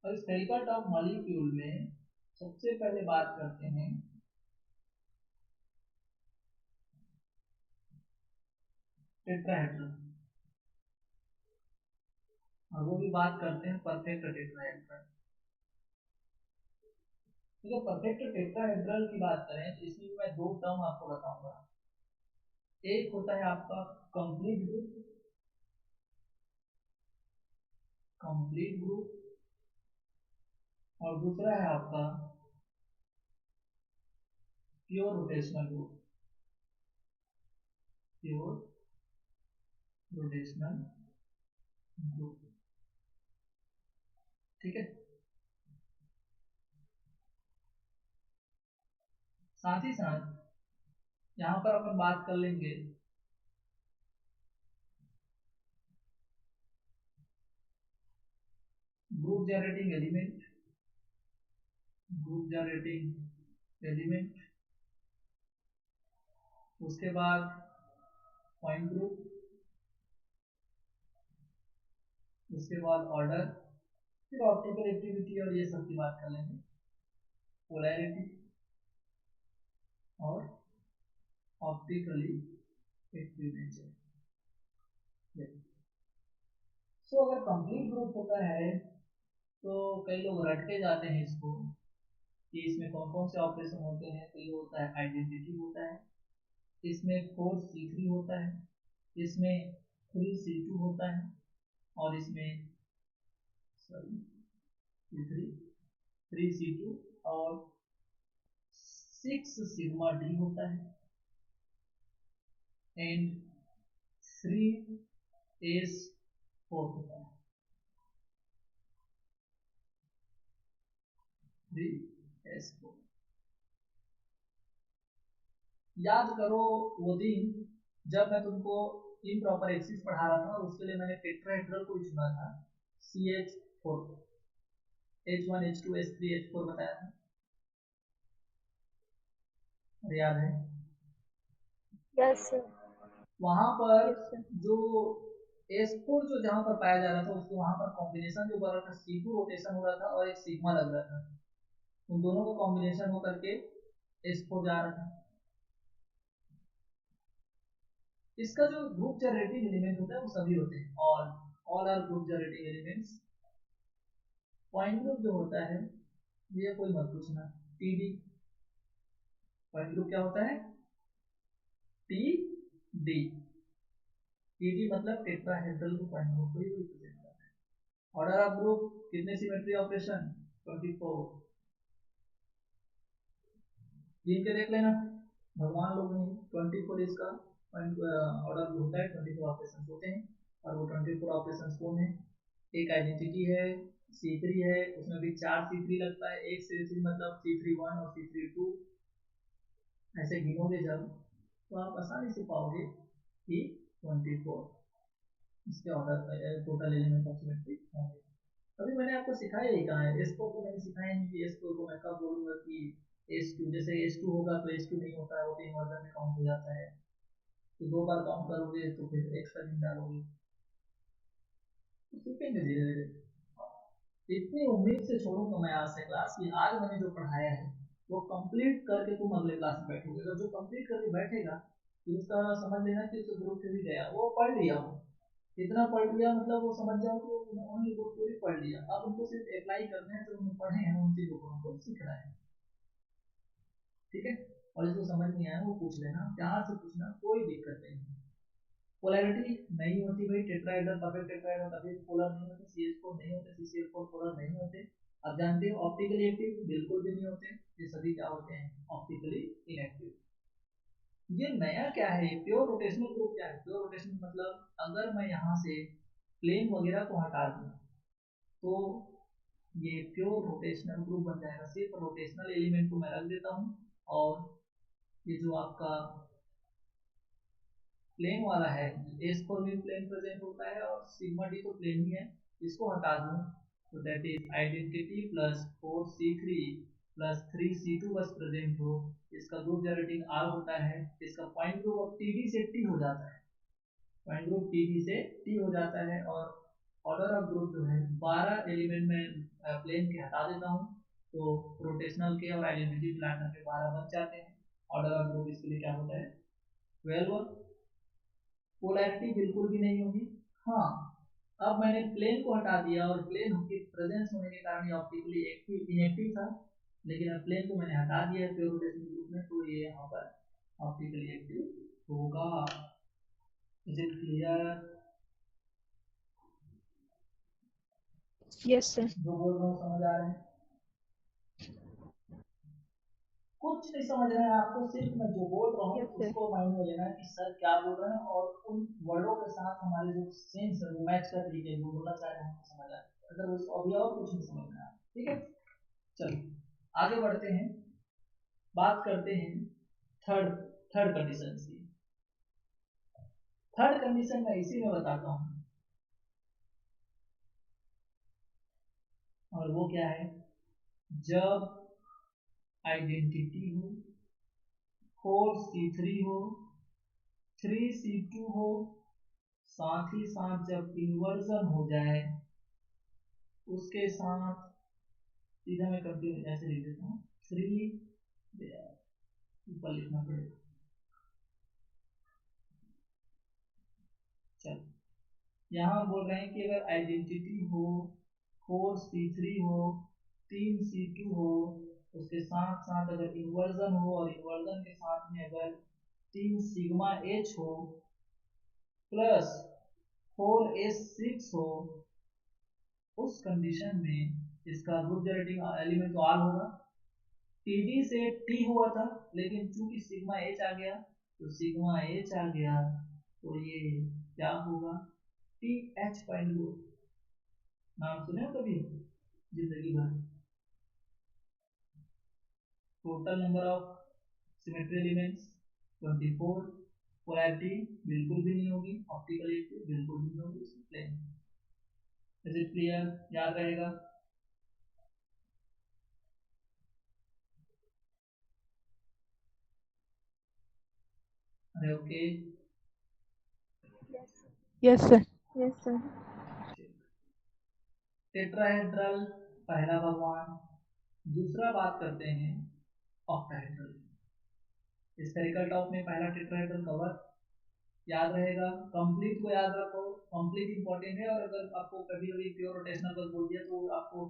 और स्फेरिकल टॉप मॉलिक्यूल में सबसे पहले बात करते हैं टेट्राहेड्रल, और वो भी बात करते हैं परफेक्ट टेट्राहेड्रल। ठीक है, परफेक्ट टेट्राहेड्रल की बात करें तो इसमें मैं दो टर्म आपको बताऊंगा। एक होता है आपका कंप्लीट ग्रुप, और दूसरा है आपका pure rotational group, pure rotational group. ठीक है, साथ ही साथ यहाँ पर अपन बात कर लेंगे ग्रुप जनरेटिंग एलिमेंट, उसके बाद पॉइंट ग्रुप, उसके बाद ऑर्डर, फिर ऑप्टिकल एक्टिविटी और ये सब की बात कर लेंगे, पोलैरिटी और ऑप्टिकली एक्टिव नेचर। सो अगर कंप्लीट ग्रुप होता है तो कई लोग रट के जाते हैं इसको कि इसमें कौन कौन से ऑपरेशन होते हैं। तो ये होता है आइडेंटिटी होता है, इसमें 4C3 होता है, इसमें 3C2 होता है, और इसमें सॉरी C3 3C2 और 6 सिग्मा D होता है, एंड 3S4 होता है, 3S4। याद करो वो दिन जब मैं तुमको इम्प्रॉपर एक्सिस पढ़ा रहा था, और उसके लिए मैंने टेट्राहेड्रल को चुना था, CH4, H1H2H3H4 बताया था, याद है? Yes sir. वहां पर यस सर। जो S4 जो जहां पर पाया जा रहा था, उसके वहां पर कॉम्बिनेशन जो बन रहा था, C2 रोटेशन हो रहा था और एक सिग्मा लग रहा था, उन दोनों का कॉम्बिनेशन होकर के S4 जा रहा था। इसका जो ग्रुप जनरेटिंग एलिमेंट होता है वो सभी होते हैं, और all are group generating elements. Point group जो होता है, ये कोई मत पूछना, TD। पॉइंट ग्रुप क्या होता है? TD। TD मतलब टेट्राहेड्रल को पॉइंट ग्रुप को ही रिप्रेजेंट करता है। ऑर्डर ऑफ ग्रुप कितने सिमेट्री ऑपरेशन? 24। गिन के देख लेना, भगवान लोग नहीं, 24 इसका ऑर्डर होता है 24 ऑपरेशन होते हैं, और वो 24 ऑपरेशन कौन है? एक आइडेंटिटी है C3 है, उसमें भी 4 C3 लगता है, एक C3 मतलब C3 1 और C3 2, ऐसे गिनोगे जब तो आप आसानी से पाओगे कि 24 इसके ऑर्डर टोटल एलिमेंट अप्रोक्सीमेटली होंगे। अभी मैंने आपको सिखाया ही कहाँ है, S4 को मैंने सिखाया नहीं कि S4 को मैं कब बोलूँगा कि S2, जैसे S2 होगा तो S2 नहीं होता है, वो तो इन्वर्टर में काउंट हो जाता है, तो 2 बार काउंट करोगे तो फिर एक्स्ट्रा दिन डालोगे, तो सीखेंगे धीरे धीरे। इतनी उम्मीद से छोड़ूंगा मैं आज से क्लास की, आज मैंने जो पढ़ाया है वो कंप्लीट करके तुम अगले क्लास में बैठोगे, अगर जो कंप्लीट करके बैठेगा तो उसका समझ लेना कि उसको ग्रुप थ्योरी गया, वो पढ़ लिया, वो इतना पढ़ लिया मतलब वो समझ जाओ कि उन्होंने ग्रुप थ्योरी पढ़ लिया, अब उनको सिर्फ अप्लाई करना है, जो उन्होंने पढ़े हैं उन चीजों को उनको सीखना है, ठीक है। और जिसको समझ नहीं आया वो पूछ लेना, प्यार से पूछना, कोई दिक्कत नहीं है। पोलैरिटी नहीं होती भाई, टेट्राहेड्रल परफेक्ट टेट्राहेड्रल कभी पोलर नहीं होते, CH4 नहीं होते, CCl4 पोलर नहीं होते। अब जानते हो ऑप्टिकली एक्टिव बिल्कुल भी नहीं होते, ये सभी क्या होते हैं? Optically inactive. ये नया क्या है? प्योर रोटेशनल ग्रुप क्या है? प्योर रोटेशनल मतलब अगर मैं यहाँ से प्लेन वगैरह को हटा दूँ तो ये प्योर रोटेशनल ग्रुप बन जाएगा, सिर्फ रोटेशनल एलिमेंट को मैं रख देता हूँ, और ये जो आपका प्लेन वाला है, S4 में प्लेन प्रेजेंट होता है और सिग्मा डी तो प्लेन ही है, इसको हटा दूं तो that is identity plus 4C3 plus 3C2 बस प्रेजेंट हो, इसका ग्रुप जनरेटिंग R होता है, इसका पॉइंट ग्रुप अब TD से T हो जाता है, पॉइंट ग्रुप TD से T हो जाता है, और ऑर्डर ऑफ ग्रुप जो है 12 एलिमेंट में प्लेन के हटा देता हूँ, तो रोटेशनल के और आइडेंटिटी मिलाकर के 12 बच जाते हैं। ऑर्डर ऑफ ग्रुप इसके लिए क्या होता है? 12। पोलैरिटी बिल्कुल भी नहीं होगी। हाँ, अब मैंने प्लेन को हटा दिया और प्लेन के प्रेजेंस होने के कारण ये ऑप्टिकली एक्टिव इनएक्टिव था, लेकिन अब प्लेन को मैंने हटा दिया है प्योर रोटेशनल ग्रुप में, तो ये यहाँ पर ऑप्टिकली एक्टिव होगा। Is it clear? Yes sir. जो बोल रहा हूँ समझ आ रहे हैं? कुछ नहीं समझ रहे हैं आपको, सिर्फ मैं जो बोल रहा हूँ Yes, sir. उसको माइंड में लेना है कि सर क्या बोल रहे हैं, और उन वर्डों के साथ हमारे जो सेंस है वो मैच कर लीजिए, जो बोलना चाह रहे हैं हमको समझ आ रहा है, अगर उसको अभी और कुछ नहीं समझ में आ रहा, ठीक है। चलो आगे बढ़ते हैं, बात करते हैं थर्ड थर्ड कंडीशन की। थर्ड कंडीशन मैं इसी में बताता हूँ, और वो क्या है? जब आइडेंटिटी हो, 4C3 हो, 3C2 हो, साथ ही साथ जब इन्वर्जन हो जाए उसके साथ, सीधा मैं कंटिन्यू ऐसे लिख देता हूँ, 3 ऊपर लिखना पड़ेगा। चलो यहाँ बोल रहे हैं कि अगर आइडेंटिटी हो, 4C3 हो, 3C2 हो, उसके साथ साथ अगर इन्वर्जन हो, और इन्वर्जन के साथ में अगर 3 सिग्मा H हो प्लस 4S6 हो, उस कंडीशन में इसका ग्रुप जनरेटिंग एलिमेंट तो R होगा। TD से T हुआ था, लेकिन चूंकि सिग्मा H आ गया तो सिग्मा H आ गया, तो ये क्या होगा? TH point group. नाम सुने हो कभी जिंदगी भर? Total number of symmetry elements 24। Polarity बिल्कुल भी नहीं होगी, ऑप्टिकल एक्टिव बिल्कुल भी नहीं होगी, प्लेन। Is it clear? याद रहेगा? अरे okay. Yes sir. Yes, sir. Tetrahedral पहला भगवान। दूसरा बात करते हैं ऑक्टाहेड्रल। स्फेरिकल टॉप में पहला टेट्राहेड्रल कवर याद रहेगा, कंप्लीट को याद रखो, कंप्लीट इंपॉर्टेंट है, और अगर आपको कभी कभी प्योर रोटेशनल बस बोल दिया तो आपको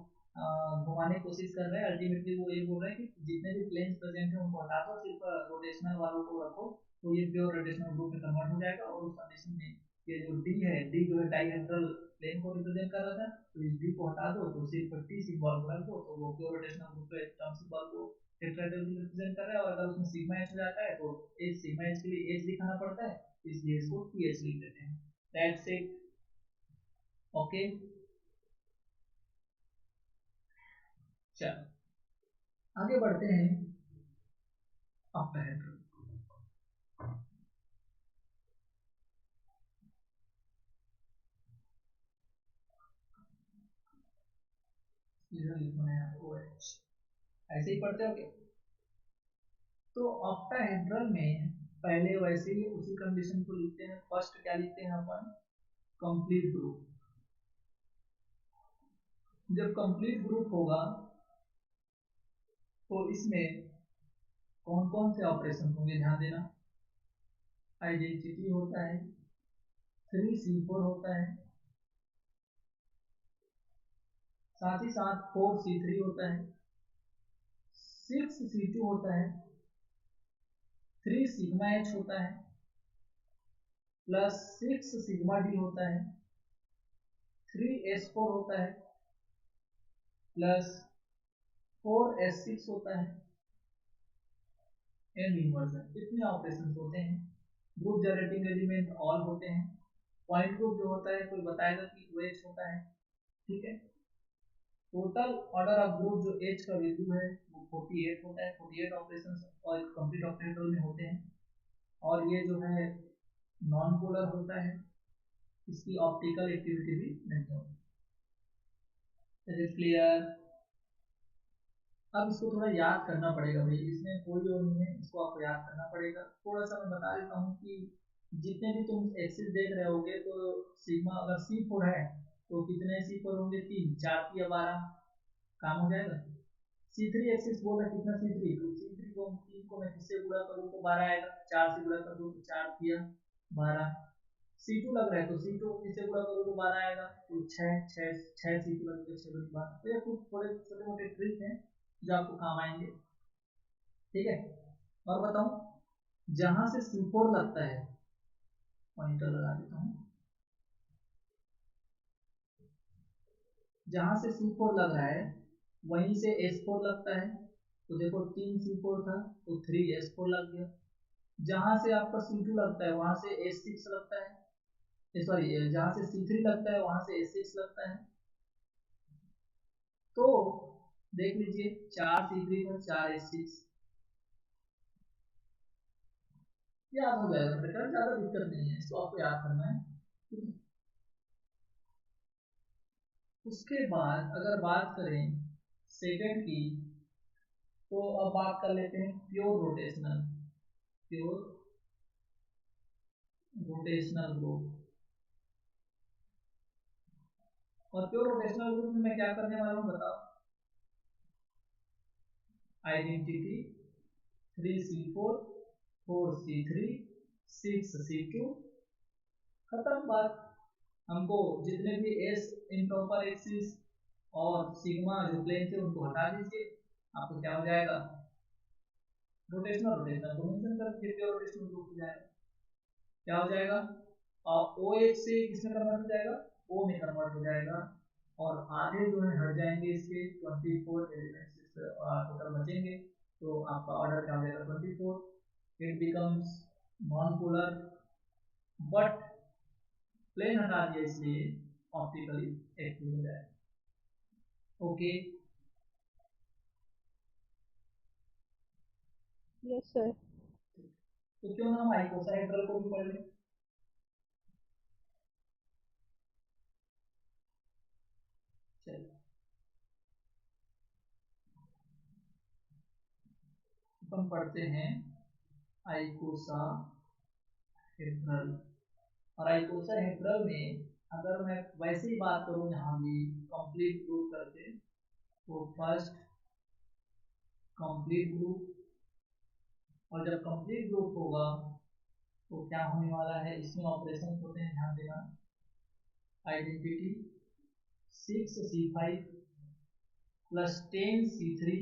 घुमाने की कोशिश कर रहे हैं, अल्टीमेटली वो ये बोल रहे हैं कि जितने भी प्लेन्स प्रेजेंट है उनको हटा दो, सिर्फ रोटेशनल वालों को रखो, तो ये प्योर रोटेशनल ग्रुप में कन्वर्ट हो जाएगा। और उस कंडीशन में ये जो डी है, डी जो है डाइहेड्रल प्लेन को रिप्रेजेंट कर रहा था, तो इस डी को हटा दो तो सिर्फ टी सिंबल को रख दो, तो वो प्योर रोटेशनल ग्रुप पे टर्म सिंबल को टेट्राहेड्रल रिप्रेजेंट कर रहा है। और अगर उसमें सिग्मा एच हो जाता है तो एच सिग्मा एच के लिए एच दिखाना पड़ता है, इसलिए इसको TH लिख देते हैं। That's it. ओके, चलो आगे बढ़ते हैं। ऑक्टाहेड्रल, ऐसे ही पढ़ते हो क्या? तो ऑक्टाहेड्रल में पहले वैसे ही उसी कंडीशन को लिखते हैं। फर्स्ट क्या लिखते हैं अपन? Complete group. जब कंप्लीट ग्रुप होगा तो इसमें कौन कौन से ऑपरेशन होंगे ध्यान देना। आइडेंटिटी होता है, 3C4 होता है, साथ ही साथ 4C3 होता है, 6C2 होता है, 3 सिग्मा H होता है, प्लस 6 सिग्मा D होता है, 3S4 होता है, प्लस 4S6 होता है, एंड इन्वर्जन। इतने ऑपरेशन होते हैं। ग्रुप जनरेटिंग एलिमेंट ऑल होते हैं। पॉइंट ग्रुप जो होता है कोई बताएगा कि OH होता है, ठीक है। टोटल ऑर्डर ऑफ ग्रुप जो H का वैल्यू है वो 48 होता है। 48 ऑपरेशन और कंप्लीट ऑक्टेहेड्रल में होते हैं। और ये जो है नॉन पोलर होता है, इसकी ऑप्टिकल एक्टिविटी भी नहीं होती। Is it clear? अब इसको थोड़ा याद करना पड़ेगा भाई, इसमें कोई और नहीं है, इसको आपको याद करना पड़ेगा। थोड़ा सा मैं बता देता हूँ कि जितने भी तुम एक्सिस देख रहे होगे तो सिग्मा अगर C4 है तो कितने C4 होंगे? 3, 4 की 12 काम हो जाएगा। C3 एक्सिस बोल रहा कितना C3, तो C3 को 3 को मैं किससे गुणा करूँ तो 12 आएगा। 4 से गुणा कर दूँ तो 4 किया 12। C2 लग रहा है तो C2 को किससे गुणा करूँ तो 12 आएगा। तो 6 C2 लगेगा, 6 बड़ी 12। तो ये कुछ थोड़े छोटे मोटे ट्रिक हैं जो आपको काम आएंगे, ठीक है। और बताऊं, जहां से C4 लगता है, पॉइंटर लगा देता हूं, जहां से C4 लग रहा है वहीं से S4 लगता है। तो देखो 3 C4 था तो 3 S4 लग गया। जहां से आपका C2 लगता है वहां से S6 लगता है, सॉरी जहां से C3 लगता है वहां से S6 लगता है। तो देख लीजिए 4 C3 था, 4 S6, याद हो जाएगा बेटा, ज्यादा दिक्कत नहीं है, इसको आपको याद करना है। उसके बाद अगर बात करें सेकंड की, तो अब बात कर लेते हैं प्योर रोटेशनल ग्रुप। और प्योर रोटेशनल ग्रुप में मैं क्या करने वाला हूँ बताओ। आइडेंटिटी 3C4, 4C3, 6C2, खत्म बात। हमको जितने भी S इम्प्रॉपर एक्सिस और सिग्मा जो प्लेन थे उनको हटा दीजिए, आपको क्या हो जाएगा? रोटेशनल को मेंशन कर दीजिए, प्योर रोटेशनल ग्रुप हो जाएगा। क्या हो जाएगा? और OH से किसमें कन्वर्ट हो जाएगा? O में कन्वर्ट हो जाएगा। और आधे जो है हट जाएंगे इसके, 24 एलिमेंट्स टोटल बचेंगे। तो आपका ऑर्डर क्या हो जाएगा? 24। It becomes non polar, but plane हटा दिया इसलिए ऑप्टिकली एक्टिव हो जाएगा। Okay, yes sir. तो क्यों ना हम आइकोसाहेड्रल को भी पढ़ लें। चलिए हम पढ़ते हैं आइकोसाहेड्रल। और आइकोसाहेड्रल में अगर मैं वैसे ही बात करूं यहाँ भी कंप्लीट ग्रुप करके, तो फर्स्ट कंप्लीट ग्रुप, और जब कंप्लीट ग्रुप होगा तो क्या होने वाला है, इसमें ऑपरेशन होते हैं, ध्यान देना। Identity 6C5 plus 10C3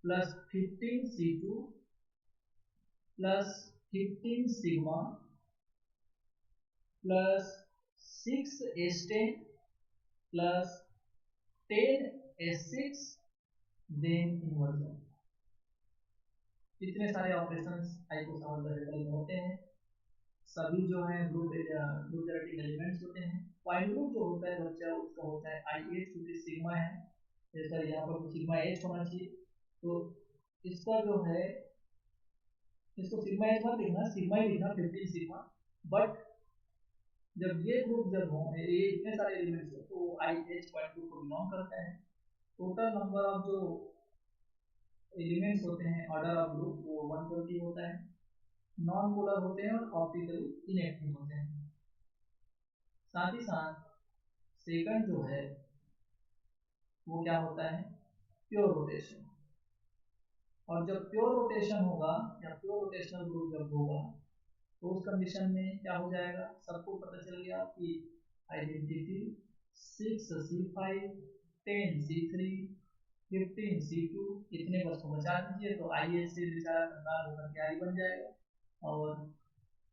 plus 15C2 plus 15 sigma plus 6S10 plus 10S6 then inversion. इतने सारे ऑपरेशंस आइकोसाहेड्रल में होते हैं। सभी जो है ग्रुप जेनेटिक एलिमेंट्स होते हैं। पॉइंट ग्रुप जो होता है बच्चा उसका होता है IH, क्योंकि सिग्मा है, जैसा यहाँ पर सिग्मा H होना चाहिए। तो इसका जो है, इसको सिग्मा H मत लिखना, सिग्मा ही लिखना, 15 सिग्मा। बट जब ये ग्रुप जब हो, ये इतने सारे एलिमेंट्स हो, तो IH पॉइंट ग्रुप को बिलोंग करता है। टोटल नंबर ऑफ जो एलिमेंट्स होते हैं ऑर्डर ऑफ ग्रुप वो 120 होता है। नॉन पोलर होते हैं और ऑप्टिकली इनएक्टिव होते हैं। साथ ही साथ सेकंड जो है वो क्या होता है, प्योर रोटेशन। और जब प्योर रोटेशन होगा या प्योर रोटेशनल ग्रुप जब होगा तो उस कंडीशन में क्या हो जाएगा, सबको पता चल गया कि आइडेंटिटी 6C5 10C3 15C2 इतने बस को बचा दीजिए, तो IH से बेचारा कंगाल होकर के आई बन जाएगा और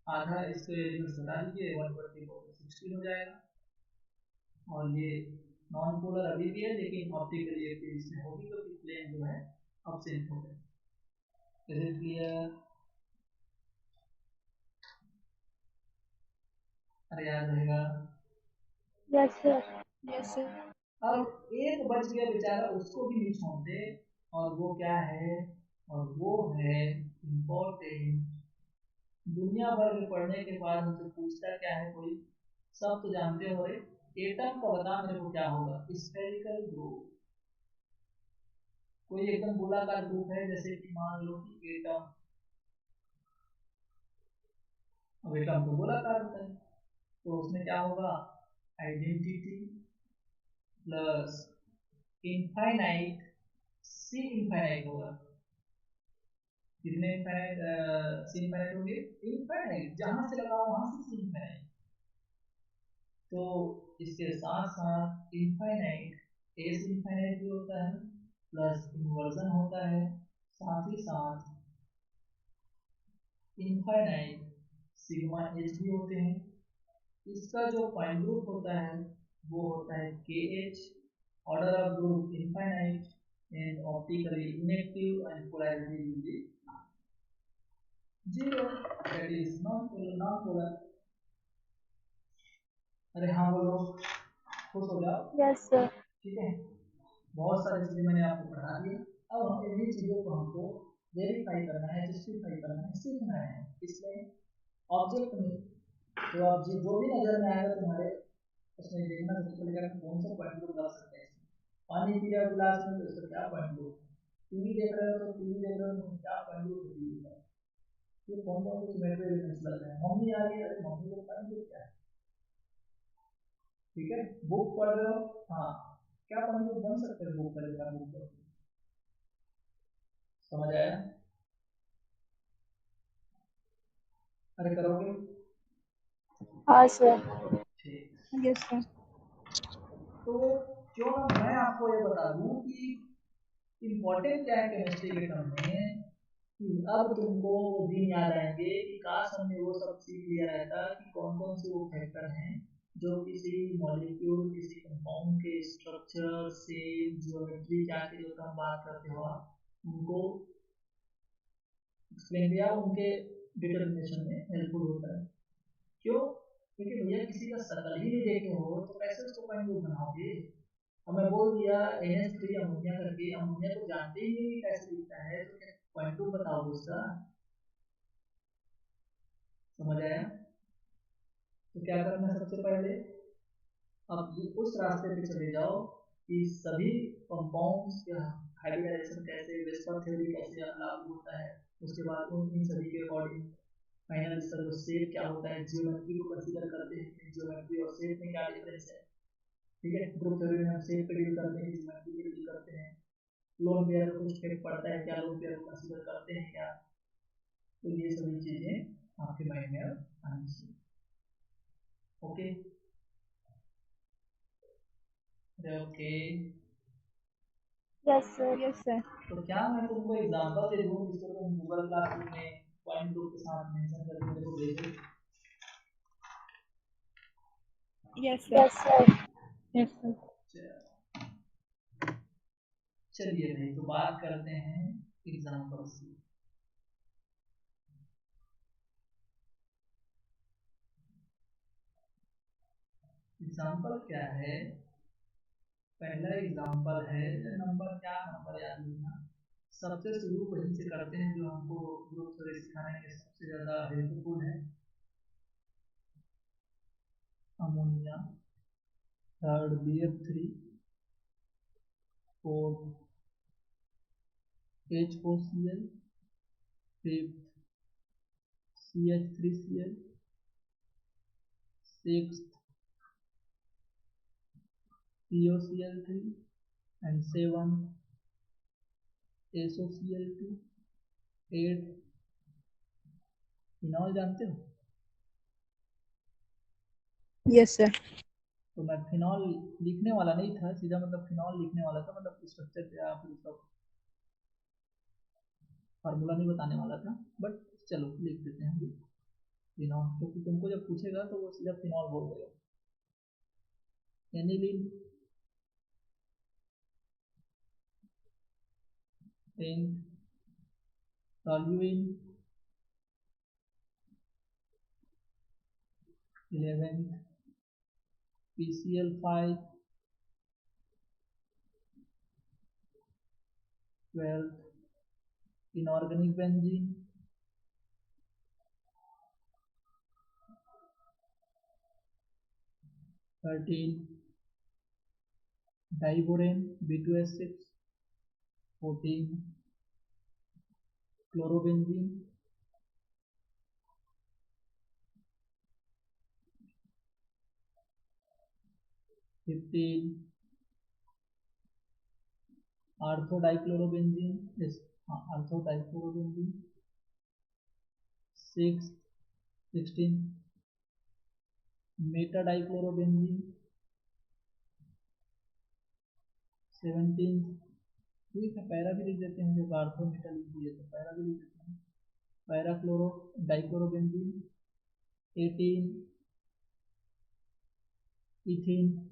आधा इसके एलिमेंट्स बता दीजिए, 120 को 60 हो जाएगा। और ये नॉन पोलर अभी भी है लेकिन ऑप्टिकली एक्टिव इसमें होगी क्योंकि प्लेन जो है अब्सेंट हो गए। Is it clear? अरे याद रहेगा? Yes sir. Yes sir. अब एक बच गया बेचारा, उसको भी नहीं छोड़ते, और वो क्या है, और वो है इम्पोर्टेंट। दुनिया भर में पढ़ने के बाद मुझसे पूछता क्या है कोई, सब तो जानते हो रे, एटम का बता मेरे को क्या होगा, स्फेरिकल ग्रुप। कोई एकदम गोलाकार ग्रुप है, जैसे कि मान लो कि एटम, अब एटम तो गोलाकार होता है, तो उसमें क्या होगा, आइडेंटिटी प्लस इनफाइनाइट, सी इनफाइनाइट होगा। कितने इनफाइनाइट सी इनफाइनाइट होंगे, इनफाइनाइट, जहां से लगाओ वहां से सी इनफाइनाइट। तो इसके साथ साथ इनफाइनाइट एस इनफाइनाइट भी होता है, प्लस इन्वर्जन होता है, साथ ही साथ इनफाइनाइट सिग्मा एच भी होते हैं। इसका जो पॉइंट ग्रुप होता है वो होता है KH, order of group infinite and optically inactive and polarity will be 0, that is non polar. अरे हाँ बोलो, खुश हो जाओ। Yes sir. ठीक है, बहुत सारी चीजें मैंने आपको पढ़ा दी। अब हम इन्हीं चीजों को हमको वेरीफाई करना है, जस्टिफाई करना है, सीखना है। इसमें ऑब्जेक्ट में तो आप जो भी नजर में आएगा तुम्हारे, उसमें देखना सबसे पहले कौन सा पॉइंट ग्रुप लगा सकते हैं। पानी पी रहे हो गिलास में तो उसका क्या पॉइंट ग्रुप है, टीवी देख रहे हो तो टीवी देख रहे हो तो क्या पॉइंट ग्रुप है टीवी का, ये कौन कौन से सिमेट्री एलिमेंट्स लग रहे हैं। मम्मी आ रही है, अरे मम्मी का पॉइंट ग्रुप क्या है। ठीक है, बुक पढ़ रहे हो, हाँ क्या पॉइंट ग्रुप बन सकते हैं बुक पढ़ेगा, बुक पढ़, समझ आया? अरे करोगे? हाँ सर। ठीक। Yes sir. तो क्यों ना मैं आपको ये बता दूं कि इम्पोर्टेंट क्या है केमिस्ट्री के टर्म में, कि अब तुमको वो दिन याद आएंगे कि काश हमने वो सब सीख लिया रहता कि कौन कौन से वो फैक्टर हैं जो किसी मॉलिक्यूल, किसी कंपाउंड के स्ट्रक्चर से ज्योमेट्री क्या के जो हम बात करते हो उनको एक्सप्लेन किया, उनके डिटर्मिनेशन में हेल्पफुल होता है। क्यों? क्योंकि भैया किसी का शकल ही नहीं देखे हो तो कैसे उसको पॉइंट ग्रुप बनाओगे। हमें बोल दिया NH3 अमोनिया करके, अमोनिया को जानते ही नहीं कैसे दिखता है, तो क्या पॉइंट ग्रुप बताओगे उसका, समझ आया? तो क्या करना है सबसे पहले, अब उस रास्ते पे चले जाओ कि सभी कंपाउंड्स का हाइब्रिडाइजेशन कैसे, वेस्पर थ्योरी कैसे लागू होता है, उसके बाद इन सभी के अकॉर्डिंग फाइनल इसका जो शेप क्या होता है, ज्योमेट्री को कंसीडर करते हैं कि ज्योमेट्री और शेप में क्या डिफरेंस है। ठीक है, ग्रुप थ्योरी में हम शेप पे डील करते हैं, ज्योमेट्री पे डील करते हैं, लोन पेयर का कुछ इफेक्ट पड़ता है क्या, लोन पेयर को कंसीडर करते हैं क्या, तो ये सभी चीजें आपके माइंड में आनी चाहिए। Okay okay. Yes sir. Yes sir. तो क्या मैं तुमको एग्जांपल दे दूं जिसको तुम गूगल क्लासरूम में पॉइंट ग्रुप के साथ मेंशन करके मेरे को भेजो? Yes sir. Yes sir. Yes sir. चलिए भाई, तो बात करते हैं एग्जांपल्स की। एग्जाम्पल क्या है, पहला एग्जाम्पल है नंबर, क्या नंबर याद रखना, सबसे शुरू वहीं से करते हैं जो हमको ग्रुप थ्योरी सिखाने में सबसे ज्यादा हेल्पफुल है। Ammonia, third BF3, fourth HOCl, fifth CH3Cl, sixth POCl3 and seventh SOCl2, eight phenol जानते हो? Yes sir. तो मैं फिनॉल लिखने वाला नहीं था, सीधा मतलब फिनॉल लिखने वाला था, मतलब स्ट्रक्चर पे आप उसका फार्मूला नहीं बताने वाला था, बट चलो लिख देते हैं अभी फिनॉल, क्योंकि तुमको जब पूछेगा तो वो सीधा फिनॉल बोल देगा। Aniline, tenth toluene, 11th PCl5, 12th inorganic benzene, 13 diborane B2S6, 14 chlorobenzene, 15 orthodichlorobenzene, yes, orthodichlorobenzene, 16 metadichlorobenzene, 17, ठीक है पैरा भी लिख देते हैं, जो आर्थो मेटा लिख दिए तो पैरा भी लिख देते हैं, parachloro dichlorobenzene, 18 ethene,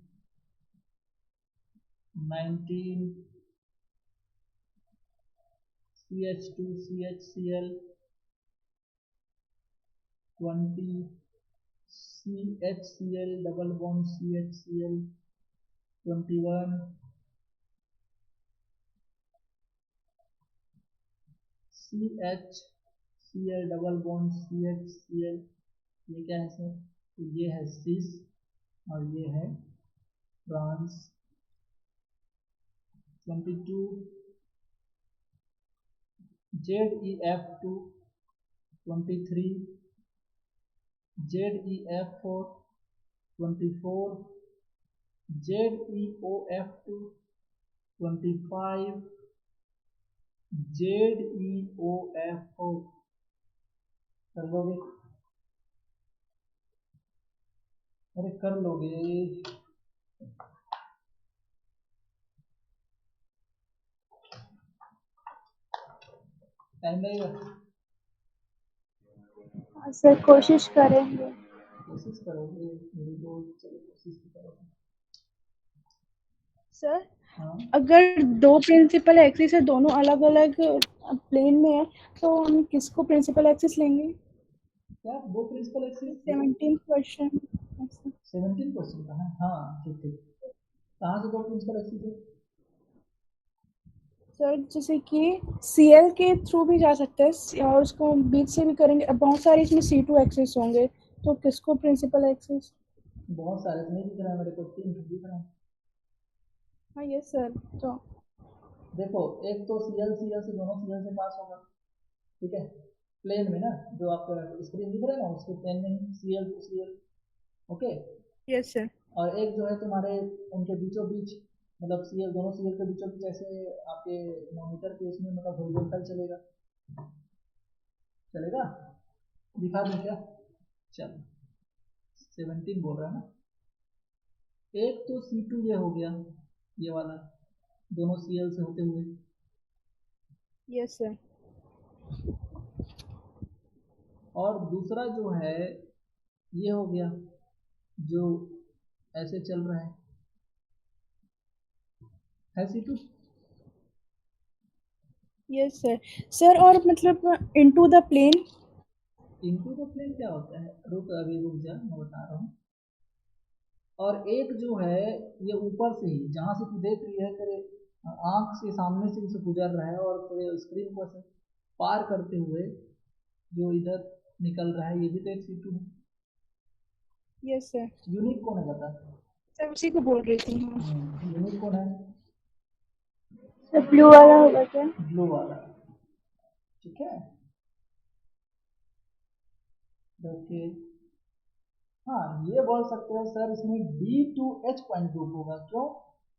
19 CH2CHCl, 20 CHCl double bond CHCl, 21 CHCl double bond CHCl, ये क्या है सर? तो ये है सिस और ये है trans. 22 ZeF2, 23 ZeF4, 24 ZeOF2, 25 ZeOF4। कर लोगे? अरे कर लोगे? टाइम लगेगा? हाँ सर, कोशिश करेंगे। कोशिश करोगे? मेरी तो चलो कोशिश तो करोगे। सर हाँ अगर दो प्रिंसिपल एक्सिस है, दोनों अलग अलग प्लेन में है, तो हम किसको प्रिंसिपल एक्सिस लेंगे? क्या दो प्रिंसिपल एक्सिस? 17 क्वेश्चन। 17 क्वेश्चन का है, हाँ ठीक ठीक। कहाँ से दो प्रिंसिपल एक्सिस है? सर जैसे कि Cl के थ्रू भी जा सकते हैं और उसको बीच से भी करेंगे। अब बहुत सारे इसमें C2 एक्सिस होंगे, तो किसको प्रिंसिपल एक्सिस? बहुत सारे तो नहीं दिख रहा है मेरे को, 3 दिख रहा है। हाँ यस सर। तो देखो एक तो Cl से दोनों Cl से पास होगा, ठीक है, प्लेन में ना, जो आपका स्क्रीन दिख रहा है ना उसके प्लेन में ही Cl to Cl, okay. Yes sir. और एक जो है तुम्हारे उनके बीचों बीच, मतलब Cl दोनों Cl के बीचों बीच ऐसे आपके मॉनिटर के उसमें मतलब हॉरिजॉन्टल चलेगा, चलेगा? दिखा दूं क्या? चलो 17 बोल रहा है ना। एक तो C2 ये हो गया, ये वाला दोनों Cl से होते हुए, यस सर। और दूसरा जो है ये हो गया जो ऐसे चल रहा है C2। Yes sir. सर और मतलब into the plane? Into the plane क्या होता है? रुक अभी रुक जा, मैं बता रहा हूँ। और एक जो है ये ऊपर से ही जहाँ से तू देख रही है तेरे आँख से सामने से उसे गुजर रहा है और तेरे स्क्रीन को ऐसे पार करते हुए जो इधर निकल रहा है, ये भी तो एक C2 है। Yes sir. यूनिक कौन है बता? सर उसी को बोल रही थी। यूनिक कौन है? तो ब्लू वाला होगा क्या? ब्लू वाला। ठीक है, ओके। हाँ, ये बोल सकते हो सर इसमें D2H पॉइंट ग्रुप होगा। क्यों?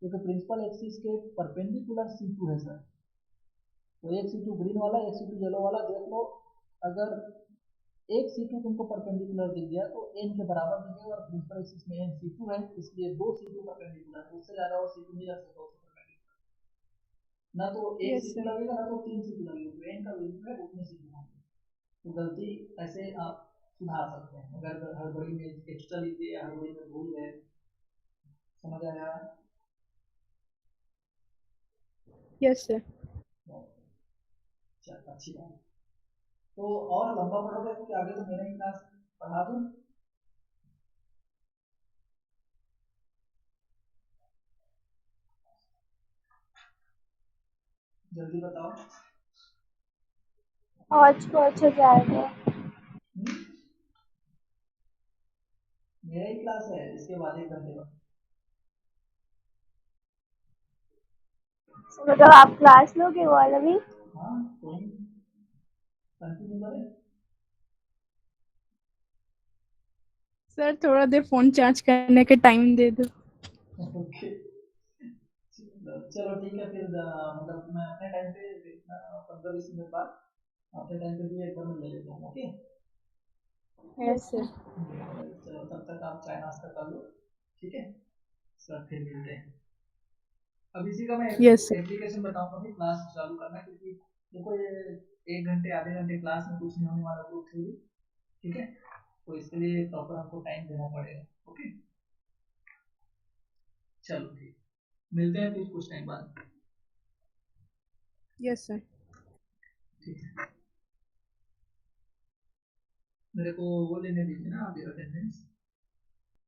क्योंकि प्रिंसिपल एक्सिस के परपेंडिकुलर C2 है सर। तो एक C2 ग्रीन वाला, एक C2 येलो वाला। देख लो, अगर एक C2 तुमको परपेंडिकुलर दिख गया तो n के बराबर दिखेगा, और प्रिंसिपल एक्सिस में n C2 है, इसलिए दो C2 परपेंडिकुलर है। उससे ज्यादा और C2 नहीं रख सकता उससे परपेंडिकुलर। ना तो एक यस C2 सर। लगेगा, ना तो तीन C2 लगेगा। तो n का वैल्यू है उतने C2 होंगे। तो गलती ऐसे आप सुधार सकते हैं अगर हड़बड़ी में एक्स्ट्रा लिख दिए या हड़बड़ी में भूल गए। समझ आया? Yes sir. चल, अच्छी बात। तो और लंबा पढ़ोगे तो आगे तो मेरा ही क्लास पढ़ा दूं? जल्दी बताओ। आज को अच्छा जाएगा। मेरा ही क्लास है, इसके बाद 1 घंटे बाद। तो मतलब आप क्लास लोगे वो वाला भी? हाँ, कोई कंटिन्यू करें। सर थोड़ा देर फोन चार्ज करने के टाइम दे दो। ओके, चलो ठीक है फिर। मतलब मैं अपने टाइम पे 15-20 मिनट बाद अपने टाइम पे भी एक बार मैं ले लेता हूँ। Okay, yes sir. चलो तब तक आप चाय नाश्ता कर लो। ठीक है सर, फिर मिलते हैं। अब इसी का मैं यस सर। एप्लीकेशन बताऊंगा फिर क्लास चालू करना, क्योंकि देखो ये 1 घंटे आधे घंटे क्लास में कुछ नहीं होने वाला ग्रुप थ्योरी। ठीक है, तो इसके लिए प्रॉपर हमको टाइम देना पड़ेगा। ओके, चलो ठीक, मिलते हैं फिर कुछ टाइम बाद। Yes sir. ठीक है, मेरे को वो लेने दीजिए ना आप अटेंडेंस।